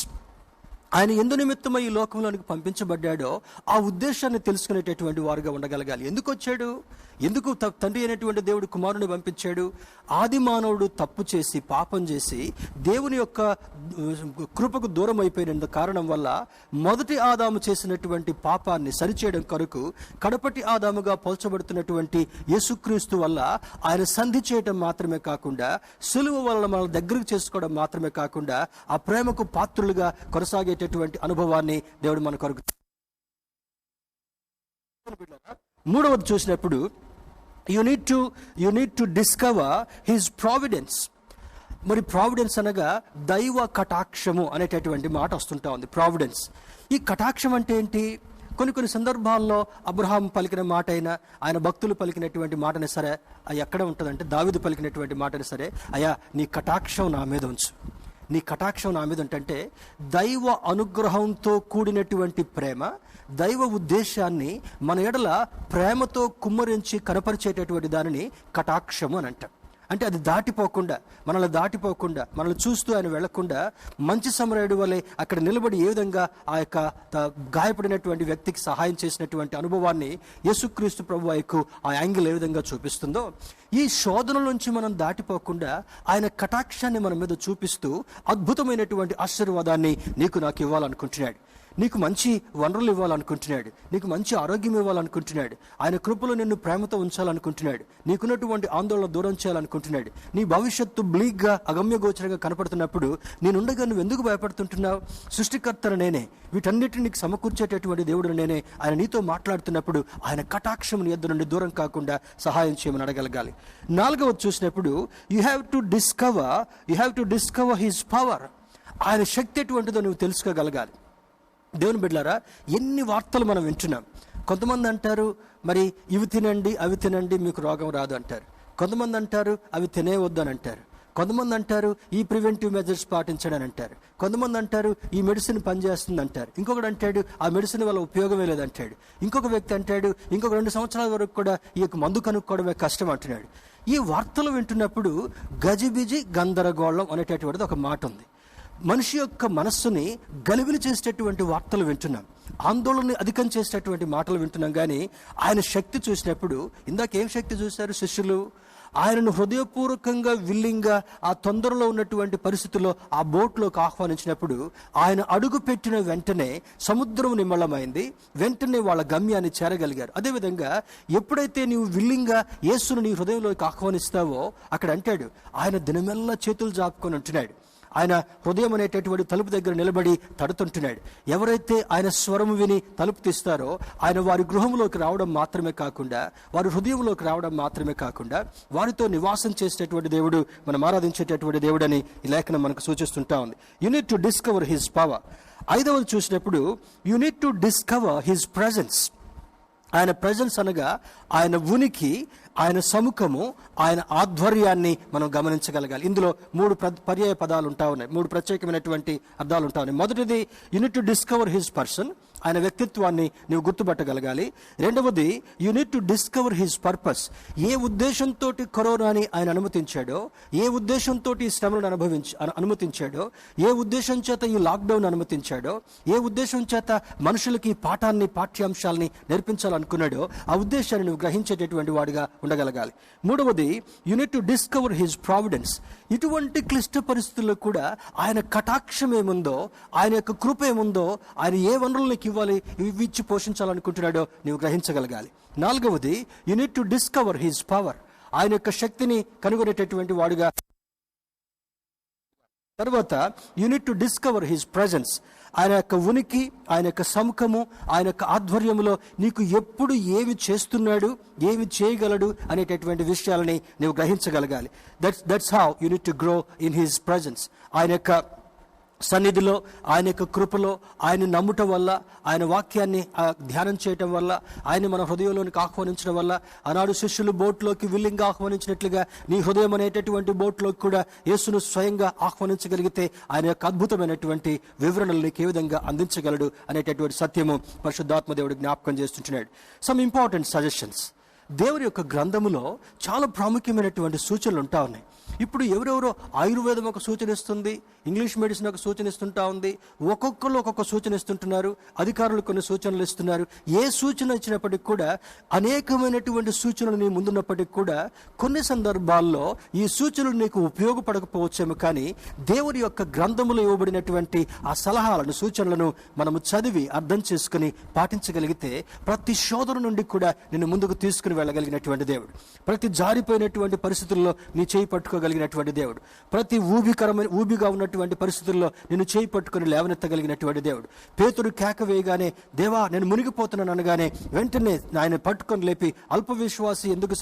ఆయన ఎందు నిమిత్తమై ఈ లోకంలోనికి పంపించబడ్డాడో ఆ ఉద్దేశాన్ని తెలుసుకునేటటువంటి వారుగా ఉండగలగాలి. ఎందుకు వచ్చాడు, ఎందుకు తండ్రి అయినటువంటి దేవుడు కుమారుని పంపించాడు? ఆది మానవుడు తప్పు చేసి, పాపం చేసి, దేవుని యొక్క కృపకు దూరం అయిపోయిన కారణం వల్ల మొదటి ఆదాము చేసినటువంటి పాపాన్ని సరిచేయడం కొరకు కడపటి ఆదాముగా పోల్చబడుతున్నటువంటి యేసుక్రీస్తు వల్ల ఆయన సంధి చేయడం మాత్రమే కాకుండా, సులువు వల్ల మన దగ్గరకు చేసుకోవడం మాత్రమే కాకుండా, ఆ ప్రేమకు పాత్రులుగా కొనసాగేటటువంటి అనుభవాన్ని దేవుడు మన కొరకు. మూడవది చూసినప్పుడు you need to discover his providence. మరి ప్రావిడెన్స్ అనగా దైవ కటాక్షము అనేటటువంటి మాట వస్తుంటా ఉంది. ప్రావిడెన్స్, ఈ కటాక్షం అంటే ఏంటి? కొన్ని సందర్భాల్లో అబ్రహాం పలికిన మాట అయినా, ఆయన భక్తులు పలికినటువంటి మాటనే సరే, అది ఎక్కడ ఉంటుందంటే దావీదు పలికినటువంటి మాటనే సరే, అయ్యా నీ కటాక్షం నా మీద ఉంచు, నీ కటాక్షం నా మీద ఉంటే, దైవ అనుగ్రహంతో కూడినటువంటి ప్రేమ, దైవ ఉద్దేశాన్ని మన ఎడల ప్రేమతో కుమ్మరించి కనపరిచేటటువంటి దానిని కటాక్షము అని అంటాం. అంటే అది మనల్ని చూస్తూ ఆయన వెళ్లకుండా, మంచి సమరయుడు వలె అక్కడ నిలబడి ఏ విధంగా ఆ యొక్క గాయపడినటువంటి వ్యక్తికి సహాయం చేసినటువంటి అనుభవాన్ని యేసుక్రీస్తు ప్రభువుకు ఆ యాంగిల్ ఏ విధంగా చూపిస్తుందో, ఈ శోధన నుంచి మనం దాటిపోకుండా ఆయన కటాక్షాన్ని మన మీద చూపిస్తూ అద్భుతమైనటువంటి ఆశీర్వాదాన్ని నీకు నాకు ఇవ్వాలనుకుంటున్నాడు. నీకు మంచి వనరులు ఇవ్వాలనుకుంటున్నాడు, నీకు మంచి ఆరోగ్యం ఇవ్వాలనుకుంటున్నాడు, ఆయన కృపలో నిన్ను ప్రేమతో ఉంచాలనుకుంటున్నాడు, నీకున్నటువంటి ఆందోళన దూరం చేయాలనుకుంటున్నాడు. నీ భవిష్యత్తు బ్లీక్గా అగమ్యగోచరంగా కనపడుతున్నప్పుడు నేనుండగా నువ్వు ఎందుకు భయపడుతుంటున్నావు? సృష్టికర్తను నేనే, వీటన్నిటిని నీకు సమకూర్చేటటువంటి దేవుడు నేనే. ఆయన నీతో మాట్లాడుతున్నప్పుడు ఆయన కటాక్షం నీ యొద్ద నుండి దూరం కాకుండా సహాయం చేయమని అడగలగాలి. 4వది చూసినప్పుడు you have to discover his power. ఆయన శక్తి ఎటువంటిదో నువ్వు తెలుసుకోగలగాలి. దేవుని బిడ్డలారా, ఎన్ని వార్తలు మనం వింటున్నాం. కొంతమంది అంటారు, మరి ఇవి తినండి అవి తినండి మీకు రోగం రాదు అంటారు. కొంతమంది అంటారు అవి తినేవద్దు అని అంటారు. కొంతమంది అంటారు ఈ ప్రివెంటివ్ మెజర్స్ పాటించడం అని అంటారు. కొంతమంది అంటారు ఈ మెడిసిన్ పనిచేస్తుంది అంటారు. ఇంకొకటి అంటాడు ఆ మెడిసిన్ వల్ల ఉపయోగమే లేదంటాడు. ఇంకొక వ్యక్తి అంటాడు ఇంకొక 2 సంవత్సరాల వరకు కూడా ఈ యొక్క మందు కనుక్కోవడమే కష్టం అంటున్నాడు. ఈ వార్తలు వింటున్నప్పుడు గజిబిజి గందరగోళం అనేటటువంటిది ఒక మాట ఉంది. మనిషి యొక్క మనస్సుని గలిబిలి చేసేటటువంటి వార్తలు వింటున్నాం, ఆందోళనని అధికం చేసేటటువంటి మాటలు వింటున్నాం. కానీ ఆయన శక్తి చూసినప్పుడు, ఇందాకేం శక్తి చూశారు శిష్యులు? ఆయనను హృదయపూర్వకంగా విల్లింగ్గా ఆ తొందరలో ఉన్నటువంటి పరిస్థితుల్లో ఆ బోట్లోకి ఆహ్వానించినప్పుడు ఆయన అడుగు పెట్టిన వెంటనే సముద్రం నిమ్మళమైంది, వెంటనే వాళ్ళ గమ్యాన్ని చేరగలిగారు. అదేవిధంగా ఎప్పుడైతే నీవు విల్లింగ్గా యేసును నీ హృదయంలోకి ఆహ్వానిస్తావో, అక్కడ అంటాడు ఆయన దినమెల్లా చేతులు జాపుకొని ఉంటున్నాడు. ఆయన హృదయం అనేటటువంటి తలుపు దగ్గర నిలబడి తడుతుంటున్నాడు. ఎవరైతే ఆయన స్వరము విని తలుపు తీస్తారో ఆయన వారి గృహంలోకి రావడం మాత్రమే కాకుండా, వారి హృదయంలోకి రావడం మాత్రమే కాకుండా వారితో నివాసం చేసేటటువంటి దేవుడు, మనం ఆరాధించేటటువంటి దేవుడని ఈ లేఖనం మనకు సూచిస్తుంటా ఉంది. You need to discover his power. ఐదవది చూసినప్పుడు you need to discover his presence. ఆయన ప్రెజెన్స్ అనగా ఆయన ఉనికి, ఆయన సముఖము, ఆయన ఆధ్వర్యాన్ని మనం గమనించగలగాలి. ఇందులో మూడు పర్యాయ పదాలు ఉంటా ఉన్నాయి, మూడు ప్రత్యేకమైనటువంటి అర్థాలు ఉంటా ఉన్నాయి. మొదటిది you need to discover his person, ఆయన వ్యక్తిత్వాన్ని నీవు గుర్తుపట్టగలగాలి. రెండవది you need to discover his purpose. ఏ ఉద్దేశంతో కరోనాని ఆయన అనుమతించాడో, ఏ ఉద్దేశంతో ఈ శ్రమలను అనుమతించాడో, ఏ ఉద్దేశం చేత ఈ లాక్డౌన్ అనుమతించాడో, ఏ ఉద్దేశం చేత మనుషులకి పాఠాన్ని, పాఠ్యాంశాలని నేర్పించాలనుకున్నాడో ఆ ఉద్దేశాన్ని నువ్వు గ్రహించేటటువంటి వాడిగా ఉండగలగాలి. మూడవది unit to discover his providence. ఇటువంటి క్లిష్ట పరిస్థితుల్లో కూడా ఆయన కటాక్షం ఏముందో, ఆయన యొక్క కృప ఏముందో, ఆయన ఏ వనరులకి ఇవ్వాలి, ఇవి ఇచ్చి పోషించాలనుకుంటున్నాడో నీవు గ్రహించగలగాలి. నాలుగవది unit to discover his power. ఆయన యొక్క శక్తిని కనుగొనేటటువంటి వాడుగా. తర్వాత unit to discover his presence. ఆయన యొక్క ఉనికి, ఆయన యొక్క సముఖము, ఆయన యొక్క ఆధ్వర్యంలో నీకు ఎప్పుడు ఏమి చేస్తున్నాడు, ఏమి చేయగలడు అనేటటువంటి విషయాలని నీవు గ్రహించగలగాలి. That's how you need to grow in his presence. ఆయన యొక్క సన్నిధిలో, ఆయన యొక్క కృపలో, ఆయన నమ్ముట వల్ల, ఆయన వాక్యాన్ని ధ్యానం చేయటం వల్ల, ఆయన మన హృదయంలోనికి ఆహ్వానించడం వల్ల, ఆనాడు శిష్యులు బోట్లోకి విల్లింగ్గా ఆహ్వానించినట్లుగా నీ హృదయం అనేటటువంటి బోట్లోకి కూడా యేసును స్వయంగా ఆహ్వానించగలిగితే ఆయన యొక్క అద్భుతమైనటువంటి వివరణలు నీకు ఏ విధంగా అందించగలడు అనేటటువంటి సత్యము పరిశుద్ధాత్మ దేవుడు జ్ఞాపకం చేస్తుంటున్నాడు. Some important suggestions. దేవుని యొక్క గ్రంథములో చాలా ప్రాముఖ్యమైనటువంటి సూచనలు ఉంటా ఉన్నాయి. ఇప్పుడు ఎవరెవరో ఆయుర్వేదం ఒక సూచన ఇస్తుంది, ఇంగ్లీష్ మెడిసిన్ ఒక సూచన ఇస్తుంటా ఉంది, ఒక్కొక్కరు ఒక్కొక్క సూచన ఇస్తుంటున్నారు, అధికారులు కొన్ని సూచనలు ఇస్తున్నారు. ఏ సూచన ఇచ్చినప్పటికీ కూడా, అనేకమైనటువంటి సూచనలు నీ ముందున్నప్పటికీ కూడా కొన్ని సందర్భాల్లో ఈ సూచనలు నీకు ఉపయోగపడకపోవచ్చేమో, కానీ దేవుని యొక్క గ్రంథములో ఇవ్వబడినటువంటి ఆ సలహాలను, సూచనలను మనము చదివి అర్థం చేసుకుని పాటించగలిగితే ప్రతి శోధన నుండి కూడా నిన్ను ముందుకు తీసుకుని వెళ్ళగలిగినటువంటి దేవుడు, ప్రతి జారిపోయినటువంటి పరిస్థితుల్లో నీ చేయి పట్టుకోగలిగినటువంటి దేవుడు, ప్రతి ఊబిగా ఉన్నటువంటి పరిస్థితుల్లో నిన్ను చేయి పట్టుకుని లేవనెత్తగలిగినటువంటి దేవుడు. పేతురు కేక వేయగానే, దేవా నేను మునిగిపోతున్నాను అనగానే వెంటనే ఆయన పట్టుకొని లేపి, అల్ప విశ్వాసి ఎందుకు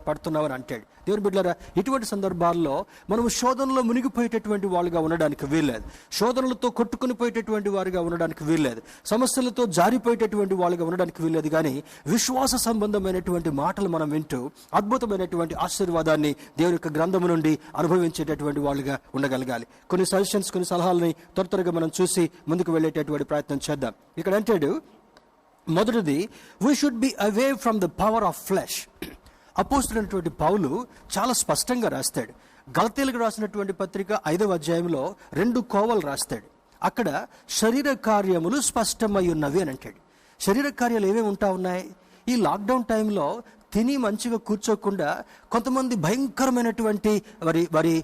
పడుతున్నావని అంటాడు. దేవుని బిడ్డలారా, ఇటువంటి సందర్భాల్లో మనము శోధనలో మునిగిపోయేటటువంటి వాళ్ళుగా ఉండడానికి వీల్లేదు, శోధనలతో కొట్టుకుని పోయేటటువంటి వారుగా ఉండడానికి వీల్లేదు, సమస్యలతో జారిపోయేటటువంటి వాళ్ళుగా ఉండడానికి వీల్లేదు. కానీ విశ్వాస సంబంధమైనటువంటి మాటలు మనం వింటూ అద్భుతమైనటువంటి ఆశీర్వాదాన్ని దేవుని యొక్క గ్రంథము నుండి అనుభవించేటటువంటి వాళ్ళుగా ఉండగలగాలి. కొన్ని సజెషన్స్, కొన్ని సలహాలని త్వరగా మనం చూసి ముందుకు వెళ్ళేటటువంటి ప్రయత్నం చేద్దాం. ఇక్కడ అంటాడు, మొదటిది we should be away from the power of flesh. అపోస్తలుడైనటువంటి పౌలు చాలా స్పష్టంగా రాస్తాడు. గలతీయులకు రాసినటువంటి పత్రిక 5వ అధ్యాయంలో 2 కోవలు రాస్తాడు. అక్కడ శరీర కార్యములు స్పష్టమై ఉన్నవి అని అంటాడు. శరీర కార్యాలు ఏమేమి ఉంటా ఉన్నాయి? ఈ లాక్డౌన్ టైంలో తిని మంచిగా కూర్చోకుండా కొంతమంది భయంకరమైనటువంటి వారి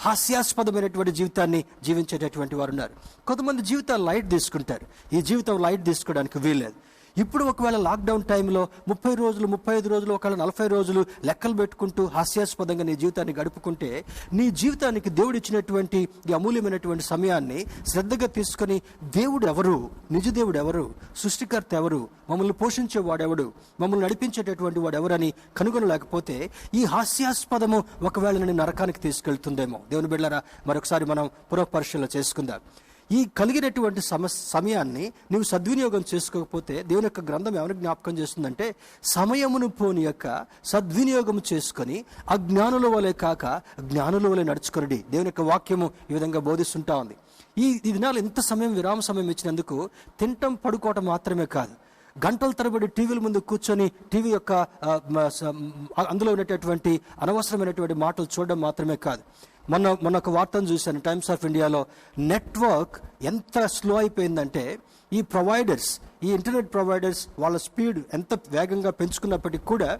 హాస్యాస్పదమైనటువంటి జీవితాన్ని జీవించేటటువంటి వారు ఉన్నారు. కొంతమంది జీవితాలు లైట్ తీసుకుంటారు. ఈ జీవితం లైట్ తీసుకోవడానికి వీల్లేదు. ఇప్పుడు ఒకవేళ లాక్డౌన్ టైంలో 30 రోజులు, 35 రోజులు, ఒకవేళ 40 రోజులు లెక్కలు పెట్టుకుంటూ హాస్యాస్పదంగా నీ జీవితాన్ని గడుపుకుంటే, నీ జీవితానికి దేవుడు ఇచ్చినటువంటి ఈ అమూల్యమైనటువంటి సమయాన్ని శ్రద్ధగా తీసుకొని దేవుడు ఎవరు, నిజ దేవుడు ఎవరు, సృష్టికర్త ఎవరు, మమ్మల్ని పోషించేవాడెవడు, మమ్మల్ని నడిపించేటటువంటి వాడు ఎవరని కనుగొనలేకపోతే ఈ హాస్యాస్పదము ఒకవేళ నేను నరకానికి తీసుకెళ్తుందేమో. దేవుని బిడ్డలారా, మరొకసారి మనం పునఃపరిశీలన చేసుకుందాం. ఈ కలిగినటువంటి సమయాన్ని నువ్వు సద్వినియోగం చేసుకోకపోతే దేవుని యొక్క గ్రంథం ఎవరిని జ్ఞాపకం చేస్తుందంటే, సమయమును పోని యొక్క సద్వినియోగం చేసుకొని అజ్ఞానుల వలె కాక జ్ఞానుల వలె నడుచుకొనుడి. దేవుని యొక్క వాక్యము ఈ విధంగా బోధిస్తుంటా ఉంది. ఈ దినాలు ఎంత సమయం, విరామ సమయం ఇచ్చినందుకు తింటం, పడుకోవటం మాత్రమే కాదు, గంటల తరబడి టీవీల ముందు కూర్చొని టీవీ యొక్క అందులో ఉన్నటువంటి అనవసరమైనటువంటి మాటలు చూడడం మాత్రమే కాదు. మొన్న ఒక వార్తను చూశాను టైమ్స్ ఆఫ్ ఇండియాలో. నెట్వర్క్ ఎంత స్లో అయిపోయిందంటే, ఈ ప్రొవైడర్స్, ఈ ఇంటర్నెట్ ప్రొవైడర్స్ వాళ్ళ స్పీడ్ ఎంత వేగంగా పెంచుకున్నప్పటికీ కూడా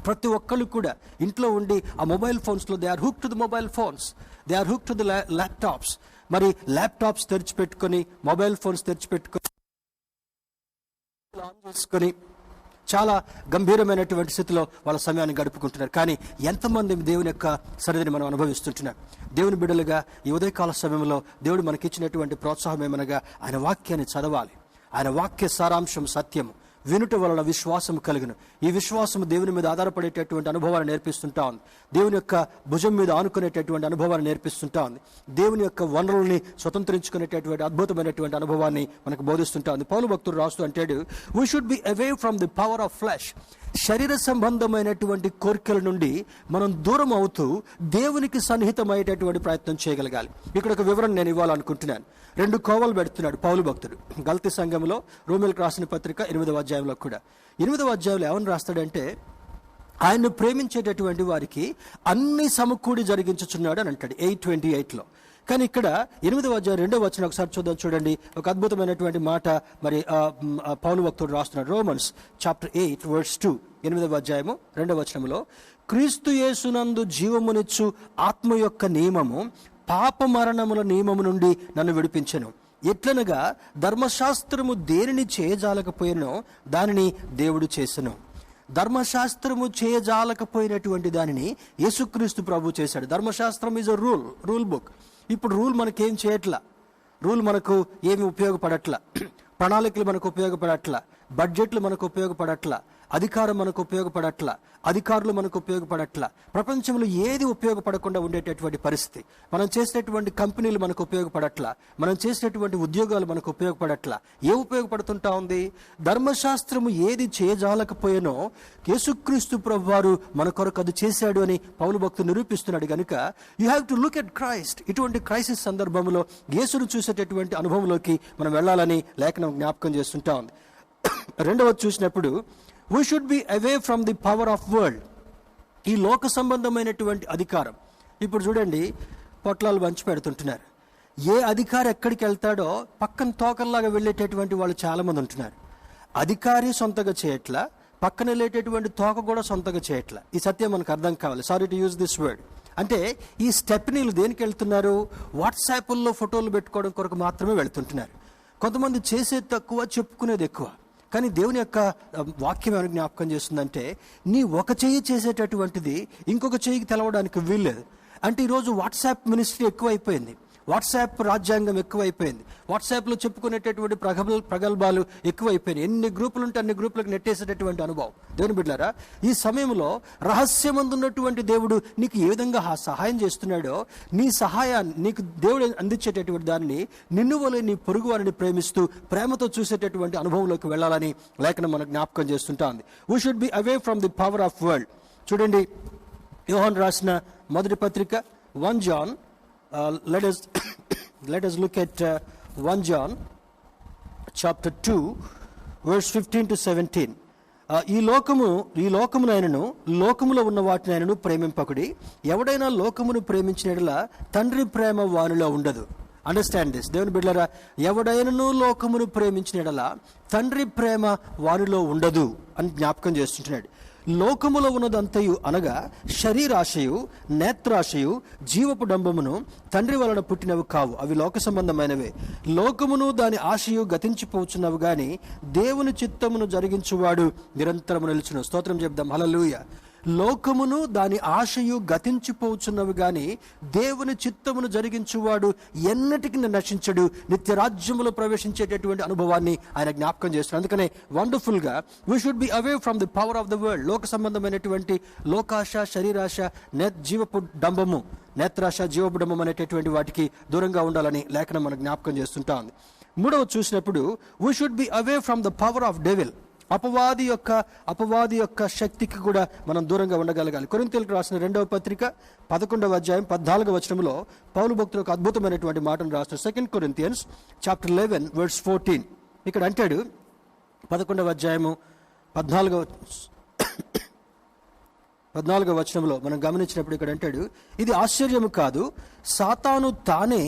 ప్రతి ఒక్కళ్ళు కూడా ఇంట్లో ఉండి ఆ మొబైల్ ఫోన్స్లో they are hook to the mobile phones, they are hook to the laptops. మరి ల్యాప్టాప్స్ తెరిచిపెట్టుకొని, మొబైల్ ఫోన్స్ తెరిచిపెట్టుకొని ఆన్ చేసుకొని చాలా గంభీరమైనటువంటి స్థితిలో వాళ్ళ సమయాన్ని గడుపుకుంటున్నారు. కానీ ఎంతమంది దేవుని యొక్క సన్నిధిని మనం అనుభవిస్తుంటున్నాం? దేవుని బిడ్డలుగా ఈ ఉదయకాల సమయంలో దేవుడు మనకిచ్చినటువంటి ప్రోత్సాహం ఏమనగా ఆయన వాక్యాన్ని చదవాలి. ఆయన వాక్య సారాంశం సత్యము, వినుట వలన విశ్వాసం కలుగును. ఈ విశ్వాసం దేవుని మీద ఆధారపడేటటువంటి అనుభవాన్ని నేర్పిస్తుంటా ఉంది. దేవుని యొక్క భుజం మీద ఆనుకునేటటువంటి అనుభవాన్ని నేర్పిస్తుంటా ఉంది. దేవుని యొక్క వనరుల్ని స్వతంత్రించుకునేటటువంటి అద్భుతమైనటువంటి అనుభవాన్ని మనకు బోధిస్తుంటా ఉంది. పౌలు భక్తుడు రాస్తూ అంటాడు, we should be away from the power of flesh. శరీర సంబంధమైనటువంటి కోరికల నుండి మనం దూరం అవుతూ దేవునికి సన్నిహితమయ్యేటటువంటి ప్రయత్నం చేయగలగాలి. ఇక్కడ ఒక వివరణ నేను ఇవ్వాలనుకుంటున్నాను. 2 కోవలు పెడుతున్నాడు పౌలు భక్తుడు గల్తీ సంఘంలో, రోమిలకు రాసిన పత్రిక 8వ అధ్యాయంలో కూడా. 8వ అధ్యాయంలో ఏమని రాస్తాడంటే, ఆయన్ను ప్రేమించేటటువంటి వారికి అన్ని సమకూడి జరిగించుచున్నాడు అని అంటాడు 8:28లో. కానీ ఇక్కడ 8వ అధ్యాయం 2వ వచనం ఒకసారి చూడండి. ఒక అద్భుతమైనటువంటి మాట మరి పౌలు భక్తుడు రాస్తున్నాడు. రోమన్స్ చాప్టర్ 8 verse 2, 8వ అధ్యాయము 2వ వచనంలో, క్రీస్తు యేసునందు జీవమునిచ్చు ఆత్మ యొక్క నియమము పాప మరణముల నియమము నుండి నన్ను విడిపించెను. ఎట్లనగా ధర్మశాస్త్రము దేనిని చేయజాలకపోయినో దానిని దేవుడు చేసెను. ధర్మశాస్త్రము చేయజాలకపోయినటువంటి దానిని యేసుక్రీస్తు ప్రభు చేశాడు. ధర్మశాస్త్రం ఈజ్ అ రూల్ బుక్. ఇప్పుడు రూల్ మనకేం చేయట్లా, రూల్ మనకు ఏమి ఉపయోగపడట్లా, ప్రణాళికలు మనకు ఉపయోగపడట్లా, బడ్జెట్లు మనకు ఉపయోగపడట్లా, అధికారం మనకు ఉపయోగపడట్లా, అధికారులు మనకు ఉపయోగపడట్లా, ప్రపంచంలో ఏది ఉపయోగపడకుండా ఉండేటటువంటి పరిస్థితి. మనం చేసేటటువంటి కంపెనీలు మనకు ఉపయోగపడట్లా, మనం చేసేటటువంటి ఉద్యోగాలు మనకు ఉపయోగపడట్లా. ఏ ఉపయోగపడుతుంటా ఉంది? ధర్మశాస్త్రము ఏది చేయజాలకపోయినో యేసుక్రీస్తు ప్రభువారు మన కొరకు అది చేశాడు అని పౌలు భక్తుడు నిరూపిస్తున్నాడు. కనుక you have to look at Christ. ఇటువంటి క్రైసిస్ సందర్భంలో యేసును చూసేటటువంటి అనుభవంలోకి మనం వెళ్ళాలని లేఖనం జ్ఞాపకం చేస్తుంటా ఉంది. 2వది చూసినప్పుడు, we should be away from the power of world. ఈ లోక సంబంధమైనటువంటి అధికారం. ఇప్పుడు చూడండి, పొట్లాలు పంచి పెడుతుంటున్నారు. ఏ అధికారి ఎక్కడికి వెళ్తాడో పక్కన తోకల్లాగా వెళ్ళేటటువంటి వాళ్ళు చాలామంది ఉంటున్నారు. అధికారి సొంతగా చేయట్లా, పక్కన వెళ్ళేటటువంటి తోక కూడా సొంతగా చేయట్లా. ఈ సత్యం మనకు అర్థం కావాలి. Sorry to use this word. అంటే ఈ స్టెప్నీలు దేనికి వెళ్తున్నారు? వాట్సాప్ల్లో ఫోటోలు పెట్టుకోవడం కొరకు మాత్రమే వెళ్తుంటున్నారు. కొంతమంది చేసేది తక్కువ, చెప్పుకునేది ఎక్కువ. కానీ దేవుని యొక్క వాక్యం ఏమైనా జ్ఞాపకం చేస్తుందంటే, నీ ఒక చెయ్యి చేసేటటువంటిది ఇంకొక చెయ్యికి తెలవడానికి వీల్లేదు. అంటే ఈరోజు వాట్సాప్ మినిస్ట్రీ ఎక్కువైపోయింది, వాట్సాప్ రాజ్యాంగం ఎక్కువైపోయింది, వాట్సాప్లో చెప్పుకునేటటువంటి ప్రగల్భాలు ఎక్కువైపోయినాయి. ఎన్ని గ్రూపులు ఉంటే అన్ని గ్రూపులకు నెట్టేసేటటువంటి అనుభవం. దేవుని బిడ్డలారా, ఈ సమయంలో రహస్యమందున్నటువంటి దేవుడు నీకు ఏ విధంగా సహాయం చేస్తున్నాడో, నీ సహాయాన్ని నీకు దేవుడు అందించేటటువంటి దాన్ని నిన్ను వలె నీ పొరుగు వారిని ప్రేమిస్తూ ప్రేమతో చూసేటటువంటి అనుభవంలోకి వెళ్ళాలని లేఖనం మనకు జ్ఞాపకం చేస్తుంటా ఉంది. We should be away from the power of world. చూడండి, యోహాను రాసిన మొదటి పత్రిక 1 John. Let us look at 1 John chapter 2 verse 15 to 17. ఈ లోకమునైనను లోకములో ఉన్న వాటినైనను ప్రేమింపకుడి. ఎవడైనా లోకమును ప్రేమించిన యెడల తండ్రి ప్రేమ వానిలో ఉండదు. Understand this. దేవుని బిడ్డలారా, ఎవడైనను లోకమును ప్రేమించిన యెడల తండ్రి ప్రేమ వానిలో ఉండదు అని జ్ఞాపకం చేస్తుంటున్నాడు. లోకములో ఉన్నదంతయు అనగా శరీరాశయు, నేత్రాశయు, జీవపు డంబమును తండ్రి వలన పుట్టినవి కావు, అవి లోక సంబంధమైనవే. లోకమును దాని ఆశయు గతించిపోచున్నవి గాని దేవుని చిత్తమును జరిగించువాడు నిరంతరము నిలుచును. స్తోత్రం చెప్దాం. హల్లెలూయా. లోకమును దాని ఆశయు గతించిపోచున్నవి గాని దేవుని చిత్తమును జరిగించువాడు ఎన్నటికి నశించడు, నిత్య రాజ్యములో ప్రవేశించేటటువంటి అనుభవాన్ని ఆయన జ్ఞాపకం చేస్తున్నాడు. అందుకనే వండర్ఫుల్ గా we should be away from the power of the world. లోక సంబంధమైనటువంటి లోకాశ, శరీరాశ, జీవపు డంబము, నేత్రాశ, జీవపు డంబం అనేటటువంటి వాటికి దూరంగా ఉండాలని లేఖనం మనకు జ్ఞాపకం చేస్తుంటా ఉంది. 3వ చూసినప్పుడు, we should be away from the power of devil. అపవాది యొక్క శక్తికి కూడా మనం దూరంగా ఉండగలగాలి. కొరింథీయులకు రాసిన 2వ పత్రిక 11వ అధ్యాయం 14వ వచనంలో పౌలు భక్తుడు ఒక అద్భుతమైనటువంటి మాటను రాస్తాడు. 2 Corinthians chapter 11 verse 14. ఇక్కడ అంటాడు, 11వ అధ్యాయము 14వ వచనంలో మనం గమనించినప్పుడు ఇక్కడ అంటాడు, ఇది ఆశ్చర్యము కాదు, సాతాను తానే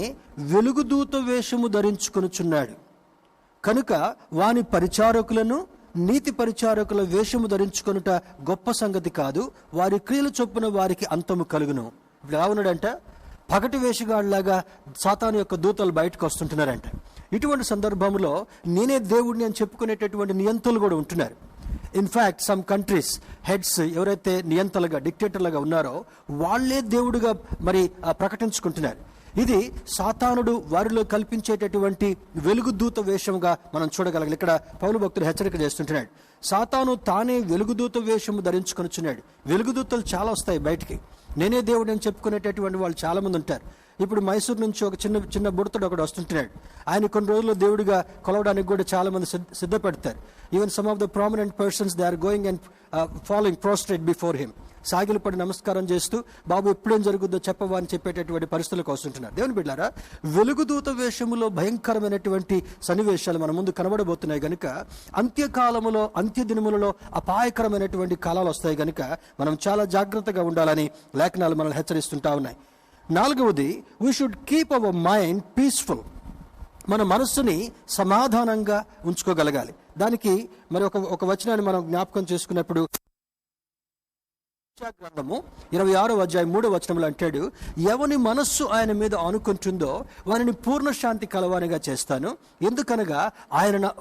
వెలుగుదూత వేషము ధరించుకొనుచున్నాడు కనుక వాని పరిచారకులను నీతి పరిచారకుల వేషము ధరించుకొనుట గొప్ప సంగతి కాదు, వారి క్రియల చొప్పున వారికి అంతము కలుగును. ఇప్పుడు ఎలా ఉన్నాడంట? పగటి వేషగాళ్ళలాగా సాతాను యొక్క దూతలు బయటకు వస్తుంటున్నారంట. ఇటువంటి సందర్భంలో నేనే దేవుడిని అని చెప్పుకునేటటువంటి నియంతులు కూడా ఉంటున్నారు. ఇన్ఫ్యాక్ట్ సమ్ కంట్రీస్ హెడ్స్ ఎవరైతే నియంతలుగా డిక్టేటర్లుగా ఉన్నారో వాళ్లే దేవుడిగా మరి ప్రకటించుకుంటున్నారు. ఇది సాతానుడు వారిలో కల్పించేటటువంటి వెలుగుదూత వేషముగా మనం చూడగలగాలి. ఇక్కడ పౌలు భక్తుడు హెచ్చరిక చేస్తుంటున్నాడు. సాతాను తానే వెలుగుదూత వేషము ధరించుకొనిచున్నాడు. వెలుగుదూతలు చాలా వస్తాయి బయటికి. నేనే దేవుడు అని చెప్పుకునేటటువంటి వాళ్ళు చాలా మంది ఉంటారు. ఇప్పుడు మైసూరు నుంచి ఒక చిన్న బుడతడు ఒకడు వస్తుంటున్నాడు. ఆయన కొన్ని రోజుల్లో దేవుడిగా కొలవడానికి కూడా చాలా మంది సిద్ధపడతారు. Even some of the prominent persons they are going and following prostrate before him. సాగిలు పడి నమస్కారం చేస్తూ బాబు ఎప్పుడేం జరుగుద్దో చెప్పవా అని చెప్పేటటువంటి పరిస్థితులకు వస్తుంటున్నారు. దేవుని బిడ్డలారా, వెలుగుదూత వేషములో భయంకరమైనటువంటి సన్నివేశాలు మన ముందు కనబడబోతున్నాయి కనుక, అంత్యకాలములో అంత్య దినములలో అపాయకరమైనటువంటి కాలాలు వస్తాయి కనుక మనం చాలా జాగ్రత్తగా ఉండాలని లేఖనాలు మనల్ని హెచ్చరిస్తుంటా ఉన్నాయి. 4వది, we should keep our mind peaceful. మన మనస్సుని సమాధానంగా ఉంచుకోగలగాలి. దానికి మరి ఒక వచనాన్ని మనం జ్ఞాపకం చేసుకున్నప్పుడు గ్రంథము 26వ అధ్యాయం 3వ వచనంలో అంటాడు, ఎవని మనస్సు ఆయన మీద ఆనుకుంటుందో వారిని పూర్ణ శాంతి కలవానిగా చేస్తాను, ఎందుకనగా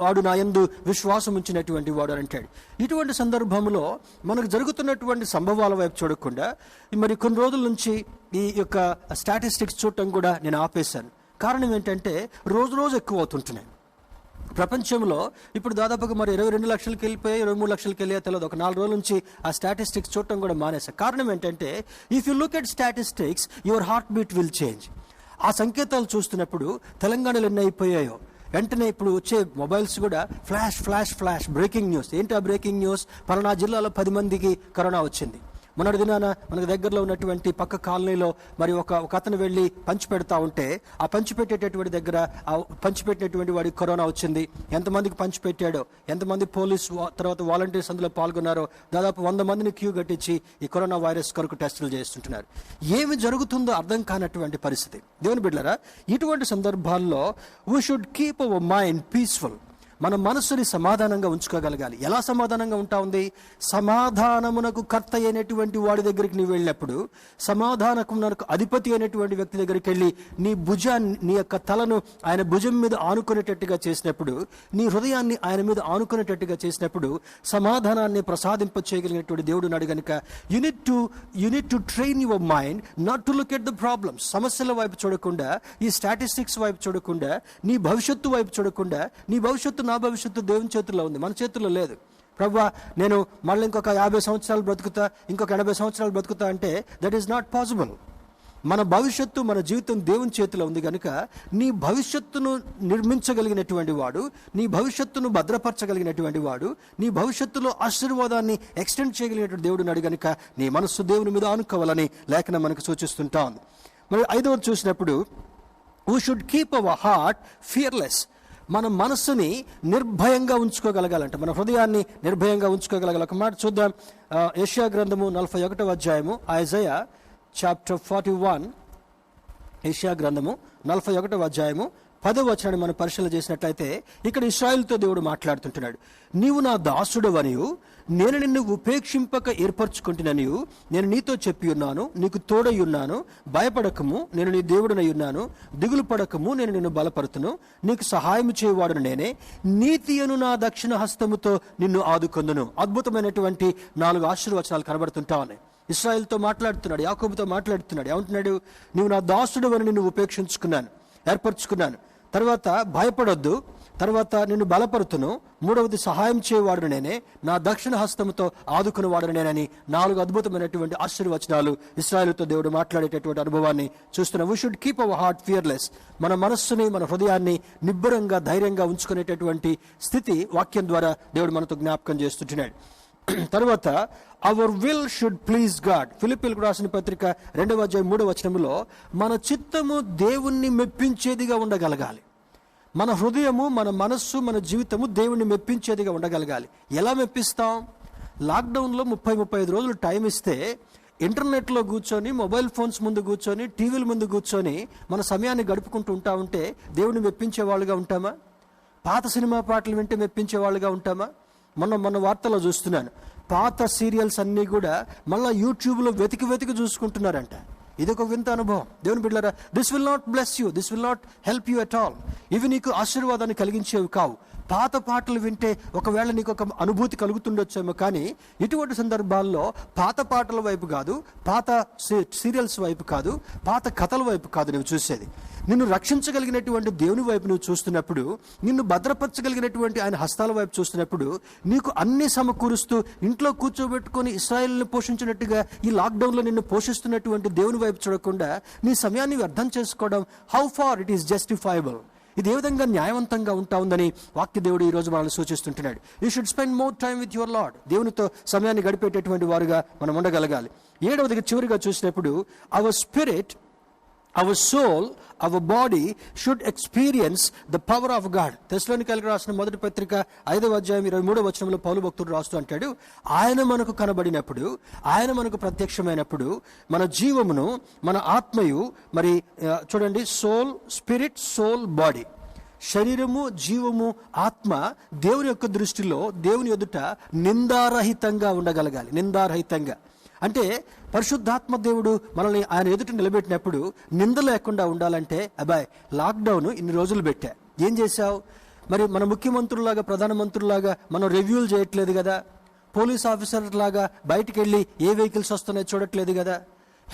వాడు నా యందు విశ్వాసం ఉంచినటువంటి వాడు అని అంటాడు. ఇటువంటి సందర్భంలో మనకు జరుగుతున్నటువంటి సంభవాల వైపు చూడకుండా మరి కొన్ని రోజుల నుంచి ఈ యొక్క స్టాటిస్టిక్స్ చూడటం కూడా నేను ఆపేశాను. కారణం ఏంటంటే రోజు ఎక్కువ అవుతుంటున్నాయి. ప్రపంచంలో ఇప్పుడు దాదాపుగా మరి 22 లక్షలకి వెళ్ళిపోయి 23 లక్షలకి వెళ్ళే తెలియదు. ఒక 4 రోజుల నుంచి ఆ స్టాటిస్టిక్స్ చూడటం కూడా మానేశారు. కారణం ఏంటంటే if you look at statistics your heart beat will change. ఆ సంకేతాలు చూస్తున్నప్పుడు తెలంగాణలో ఎన్ని అయిపోయాయో వెంటనే ఇప్పుడు వచ్చే మొబైల్స్ కూడా ఫ్లాష్ బ్రేకింగ్ న్యూస్. ఏంటి ఆ బ్రేకింగ్ న్యూస్? పలానా జిల్లాలో 10 మందికి కరోనా వచ్చింది. మొన్నటి దినాన మనకు దగ్గరలో ఉన్నటువంటి పక్క కాలనీలో మరి ఒక అతను వెళ్ళి పంచి పెడతా ఉంటే ఆ పంచి పెట్టేటటువంటి దగ్గర ఆ పంచి పెట్టినటువంటి వాడికి కరోనా వచ్చింది. ఎంతమందికి పంచి పెట్టాడో, ఎంతమంది పోలీస్ తర్వాత వాలంటీర్స్ అందులో పాల్గొన్నారో, దాదాపు 100 మందిని క్యూ కట్టించి ఈ కరోనా వైరస్ కొరకు టెస్టులు చేస్తుంటున్నారు. ఏమి జరుగుతుందో అర్థం కానటువంటి పరిస్థితి. దేవుని బిడ్డలారా, ఇటువంటి సందర్భాల్లో we should keep our mind peaceful. మన మనస్సుని సమాధానంగా ఉంచుకోగలగాలి. ఎలా సమాధానంగా ఉంటా ఉంది? సమాధానమునకు కర్త అయినటువంటి వాడి దగ్గరికి నీవు వెళ్ళినప్పుడు, సమాధానమునకు అధిపతి అయినటువంటి వ్యక్తి దగ్గరికి వెళ్ళి నీ యొక్క తలను ఆయన భుజం మీద ఆనుకునేటట్టుగా చేసినప్పుడు, నీ హృదయాన్ని ఆయన మీద ఆనుకునేటట్టుగా చేసినప్పుడు సమాధానాన్ని ప్రసాదింప చేయగలిగినటువంటి దేవుడు నాడు కనుక you need to train your mind not to look at the problems. సమస్యల వైపు చూడకుండా, ఈ స్టాటిస్టిక్స్ వైపు చూడకుండా, నీ భవిష్యత్తు వైపు చూడకుండా, నీ భవిష్యత్తు నా భవిష్యత్తు దేవుని చేతుల్లో ఉంది, మన చేతుల్లో లేదు. ప్రభువా నేను మళ్ళీ ఇంకొక 50 సంవత్సరాలు బ్రతుకుతా, ఇంకొక 80 సంవత్సరాలు బ్రతుకుతా అంటే దట్ ఈస్ నాట్ పాసిబుల్. మన భవిష్యత్తు, మన జీవితం దేవుని చేతిలో ఉంది కనుక నీ భవిష్యత్తును నిర్మించగలిగినటువంటి వాడు, నీ భవిష్యత్తును భద్రపరచగలిగినటువంటి వాడు, నీ భవిష్యత్తులో ఆశీర్వాదాన్ని ఎక్స్టెండ్ చేయగలిగినటువంటి దేవుడు నాడు కనుక నీ మనస్సు దేవుని మీద ఆనుకోవాలని లేఖనం మనకు సూచిస్తుంటా ఉంది. మరి 5వది చూసినప్పుడు we should keep our heart fearless. మన మనస్సుని నిర్భయంగా ఉంచుకోగలగాలంట, మన హృదయాన్ని నిర్భయంగా ఉంచుకోగలగాలి. ఒక మాట చూద్దాం. యెషయా గ్రంథము 41వ అధ్యాయము, ఐజయా చాప్టర్ 41, యెషయా గ్రంథము 41వ అధ్యాయము 10వ వచనాన్ని మనం పరిశీలన చేసినట్లయితే ఇక్కడ ఇశ్రాయేలుతో దేవుడు మాట్లాడుతుంటున్నాడు. నీవు నా దాసుడవనియు నేను నిన్ను ఉపేక్షింపక ఏర్పరచుకుంటున్ననియు నేను నీతో చెప్పి ఉన్నాను, నీకు తోడై ఉన్నాను, భయపడకము, నేను నీ దేవుడనై ఉన్నాను, దిగులు పడకము, నేను నిన్ను బలపరుతును, నీకు సహాయం చేయవాడును నేనే, నీతి అను నా దక్షిణ హస్తముతో నిన్ను ఆదుకొందును. అద్భుతమైనటువంటి 4 ఆశీర్వచనాలు కనబడుతుంటా ఉన్నాయి. ఇశ్రాయేలుతో మాట్లాడుతున్నాడు, యాకోబుతో మాట్లాడుతున్నాడు. ఏమంటున్నాడు? నీవు నా దాసుడు అని నిన్ను ఉపేక్షించుకున్నాను, ఏర్పరచుకున్నాను. తర్వాత భయపడొద్దు, తర్వాత నిన్ను బలపరుతును, 3వది సహాయం చేయవాడు నేనే, నా దక్షిణ హస్తముతో ఆదుకుని వాడు నేనని 4 అద్భుతమైనటువంటి ఆశీర్వచనాలు ఇశ్రాయేలుతో దేవుడు మాట్లాడేటటువంటి అనుభవాన్ని చూస్తున్నాం. We should keep our heart fearless. మన మనస్సుని, మన హృదయాన్ని నిబ్బరంగా, ధైర్యంగా ఉంచుకునేటటువంటి స్థితి వాక్యం ద్వారా దేవుడు మనతో జ్ఞాపకం చేస్తుంటున్నాడు. తర్వాత our will should please God. ఫిలిప్పీలకు రాసిన పత్రిక 2వ అధ్యాయం 3వ వచనములో మన చిత్తము దేవుణ్ణి మెప్పించేదిగా ఉండగలగాలి. మన హృదయము, మన మనస్సు, మన జీవితము దేవుణ్ణి మెప్పించేదిగా ఉండగలగాలి. ఎలా మెప్పిస్తాం? లాక్డౌన్లో 30-35 రోజులు టైం ఇస్తే ఇంటర్నెట్లో కూర్చొని, మొబైల్ ఫోన్స్ ముందు కూర్చొని, టీవీల ముందు కూర్చొని మన సమయాన్ని గడుపుకుంటూ ఉంటే దేవుణ్ణి మెప్పించే వాళ్ళుగా ఉంటామా? పాత సినిమా పాటలు వింటే మెప్పించే వాళ్ళుగా ఉంటామా? మొన్న వార్తలో చూస్తున్నాను, పాత సీరియల్స్ అన్నీ కూడా మళ్ళీ యూట్యూబ్లో వెతికి చూసుకుంటున్నారంట. ఇదొక వింత అనుభవం. దేవుని బిడ్డలారా, this will not bless you, this will not help you at all. ఇవి నీకు ఆశీర్వాదాన్ని కలిగించేవి కావు. పాత పాటలు వింటే ఒకవేళ నీకు ఒక అనుభూతి కలుగుతుండొచ్చేమో, కానీ ఇటువంటి సందర్భాల్లో పాత పాటల వైపు కాదు, పాత సీరియల్స్ వైపు కాదు, పాత కథల వైపు కాదు నువ్వు చూసేది. నిన్ను రక్షించగలిగినటువంటి దేవుని వైపు నువ్వు చూస్తున్నప్పుడు, నిన్ను భద్రపరచగలిగినటువంటి ఆయన హస్తాల వైపు చూస్తున్నప్పుడు, నీకు అన్ని సమకూరుస్తూ ఇంట్లో కూర్చోబెట్టుకొని ఇశ్రాయేలుని పోషించినట్టుగా ఈ లాక్డౌన్లో నిన్ను పోషిస్తున్నటువంటి దేవుని వైపు చూడకుండా నీ సమయాన్ని వ్యర్థం చేసుకోవడం, how far it is justifiable, ఇది ఏ విధంగా న్యాయవంతంగా ఉంటా ఉందని వాక్య దేవుడు ఈ రోజు మనల్ని సూచిస్తుంటున్నాడు. You should spend more time with your Lord. దేవునితో సమయాన్ని గడిపేటటువంటి వారుగా మనం ఉండగలగాలి. 7వది చివరిగా చూసినప్పుడు, our spirit, our soul, our body should experience the power of God. తెస్సలోనికైలకు రాసిన మొదటి పత్రిక 5వ అధ్యాయం 23వ వచనంలో పౌలు భక్తుడు రాస్తూ అంటాడు, ఆయన మనకు కనబడినప్పుడు, ఆయన మనకు ప్రత్యక్షమైనప్పుడు మన జీవమును, మన ఆత్మయు, మరి చూడండి, సోల్, స్పిరిట్, సోల్, బాడీ, శరీరము, జీవము, ఆత్మ దేవుని యొక్క దృష్టిలో, దేవుని ఎదుట నిందారహితంగా ఉండగలగాలి. నిందారహితంగా అంటే పరిశుద్ధాత్మ దేవుడు మనల్ని ఆయన ఎదుట నిలబెట్టినప్పుడు నింద లేకుండా ఉండాలంటే, అబ్బాయి లాక్డౌన్ ఇన్ని రోజులు పెట్టా, ఏం చేశావు? మరి మన ముఖ్యమంత్రులాగా, ప్రధానమంత్రులాగా మనం రివ్యూలు చేయట్లేదు కదా, పోలీస్ ఆఫీసర్ లాగా బయటికి వెళ్ళి ఏ వెహికల్స్ వస్తున్నాయో చూడట్లేదు కదా,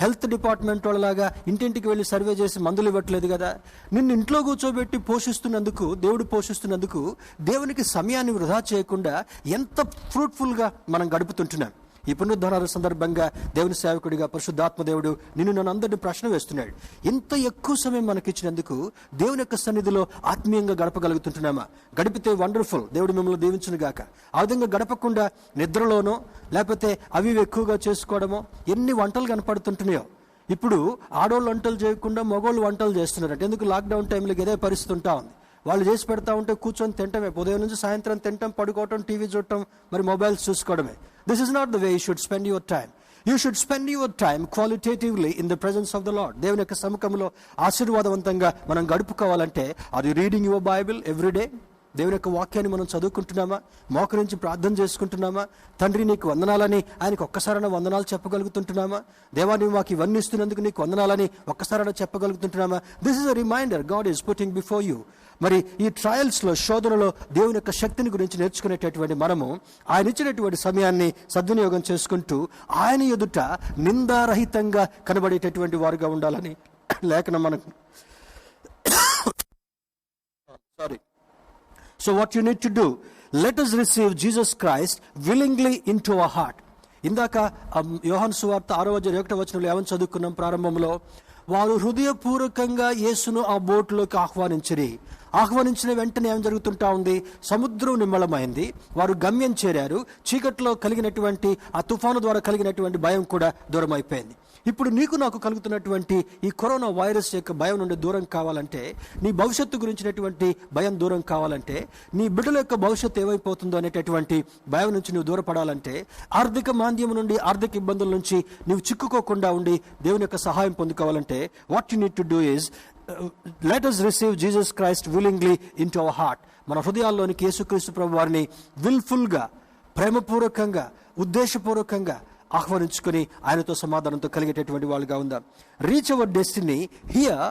హెల్త్ డిపార్ట్మెంట్ వాళ్ళలాగా ఇంటింటికి వెళ్ళి సర్వే చేసి మందులు ఇవ్వట్లేదు కదా. నిన్ను ఇంట్లో కూర్చోబెట్టి పోషిస్తున్నందుకు, దేవుడు పోషిస్తున్నందుకు దేవునికి సమయాన్ని వృధా చేయకుండా ఎంత ఫ్రూట్ఫుల్గా మనం గడుపుతుంటున్నాం. ఈ పునరుద్ధాన సందర్భంగా దేవుని సేవకుడిగా పరిశుద్ధాత్మ దేవుడు నిన్ను నన్ను అందరినీ ప్రశ్న వేస్తున్నాడు. ఇంత ఎక్కువ సమయం మనకిచ్చినందుకు దేవుని యొక్క సన్నిధిలో ఆత్మీయంగా గడపగలుగుతుంటున్నామా? గడిపితే వండర్ఫుల్, దేవుడు మిమ్మల్ని దీవించును గాక. ఆ విధంగా గడపకుండా నిద్రలోనో లేకపోతే అవి ఎక్కువగా చేసుకోవడమో, ఎన్ని వంటలు కనపడుతుంటున్నాయో. ఇప్పుడు ఆడోళ్ళు వంటలు చేయకుండా మగోళ్ళు వంటలు చేస్తున్నారంట. ఎందుకు? లాక్డౌన్ టైంలో ఇదే పరిస్థితి ఉంటా ఉంది. వాళ్ళు చేసి పెడతా ఉంటే కూర్చొని తింటమే, ఉదయం నుంచి సాయంత్రం తింటాం, పడుకోవటం, టీవీ చూడటం, మరి మొబైల్స్ చూసుకోవడమే. This is not the way you should spend your time. You should spend your time qualitatively in the presence of the Lord. దేవుని యొక్క సముఖంలో ఆశీర్వాదవంతంగా మనం గడుపుకోవాలంటే, are you reading your Bible every day? దేవుని యొక్క వాక్యాన్ని మనం చదువుకుంటున్నామా? మోకరించి ప్రార్థన చేసుకుంటున్నామా? తండ్రి నీకు వందనాలని ఆయనకు ఒక్కసారైనా వందనాలు చెప్పగలుగుతుంటున్నామా? దేవా నీవు మాకు ఇవన్నీ ఇస్తున్నందుకు నీకు వందనాలని ఒక్కసారైనా చెప్పగలుగుతుంటున్నామా? This is a reminder God is putting before you. మరి ఈ ట్రయల్స్లో, శోధనలో దేవుని యొక్క శక్తిని గురించి నేర్చుకునేటటువంటి మనము ఆయన ఇచ్చినటువంటి సమయాన్ని సద్వినియోగం చేసుకుంటూ ఆయన ఎదుట నిందారహితంగా కనబడేటటువంటి వారుగా ఉండాలని లేఖనం మనకు. So what you need to do, let us receive Jesus Christ willingly into our heart. ఇందాక యోహాను సువార్త 6వ అధ్యాయం 1వ వచనంలో ఏమని చదువుకున్నాం? ప్రారంభంలో వారు హృదయపూర్వకంగా యేసును ఆ బోటులోకి ఆహ్వానించిన వెంటనే ఏం జరుగుతుంటా ఉంది? సముద్రం నిమ్మళమైంది, వారు గమ్యం చేరారు. చీకట్లో కలిగినటువంటి ఆ తుఫాను ద్వారా కలిగినటువంటి భయం కూడా దూరం అయిపోయింది. ఇప్పుడు నీకు నాకు కలుగుతున్నటువంటి ఈ కరోనా వైరస్ యొక్క భయం నుండి దూరం కావాలంటే, నీ భవిష్యత్తు గురించినటువంటి భయం దూరం కావాలంటే, నీ బిడ్డల యొక్క భవిష్యత్తు ఏమైపోతుందో అనేటటువంటి భయం నుంచి నువ్వు దూరపడాలంటే, ఆర్థిక మాంద్యం నుండి, ఆర్థిక ఇబ్బందుల నుంచి నువ్వు చిక్కుకోకుండా ఉండి దేవుని యొక్క సహాయం పొందుకోవాలంటే, what you need to do is let us receive Jesus Christ willingly into our heart. మన హృదయాల్లోనికి యేసుక్రీస్తు ప్రభు వారిని విల్ఫుల్గా, ప్రేమపూర్వకంగా, ఉద్దేశపూర్వకంగా ఆహ్వానించుకొని ఆయనతో సమాధానంతో కలిగేటటువంటి వాళ్ళుగా ఉందాం. Reach our destiny here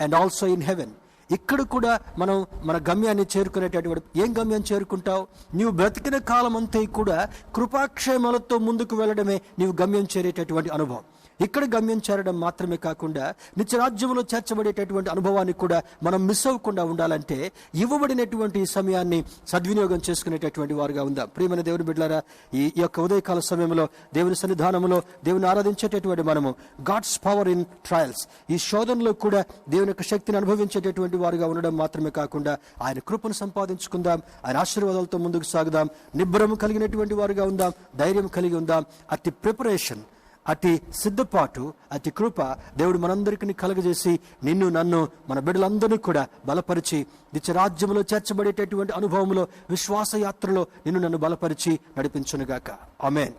and also in heaven. ఇక్కడ కూడా మనం మన గమ్యాన్ని చేరుకునేటటువంటి. ఏం గమ్యం చేరుకుంటావు? నీవు బ్రతికిన కాలం అంతా కూడా కృపాక్షేమాలతో ముందుకు వెళ్ళడమే నీవు గమ్యం చేరేటటువంటి అనుభవం. ఇక్కడ గమ్యం చేరడం మాత్రమే కాకుండా నిత్యరాజ్యంలో చేర్చబడేటటువంటి అనుభవాన్ని కూడా మనం మిస్ అవ్వకుండా ఉండాలంటే, ఇవ్వబడినటువంటి ఈ సమయాన్ని సద్వినియోగం చేసుకునేటటువంటి వారుగా ఉందాం. ప్రియమైన దేవుని బిడ్డలారా, ఈ యొక్క ఉదయకాల సమయంలో దేవుని సన్నిధానంలో దేవుని ఆరాధించేటటువంటి మనము గాడ్స్ పవర్ ఇన్ ట్రయల్స్, ఈ శోధనలో కూడా దేవుని యొక్క శక్తిని అనుభవించేటటువంటి వారుగా ఉండడం మాత్రమే కాకుండా ఆయన కృపను సంపాదించుకుందాం, ఆయన ఆశీర్వాదాలతో ముందుకు సాగుదాం, నిబ్బరము కలిగినటువంటి వారుగా ఉందాం, ధైర్యం కలిగి ఉందాం. అతి ప్రిపరేషన్, అతి సిద్ధపాటు, అతి కృప దేవుడు మనందరికీ కలుగజేసి నిన్ను, నన్ను, మన బిడ్డలందరినీ కూడా బలపరిచి నిత్యరాజ్యంలో చేర్చబడేటటువంటి అనుభవంలో, విశ్వాస యాత్రలో నిన్ను నన్ను బలపరిచి నడిపించునుగాక. ఆమేన్.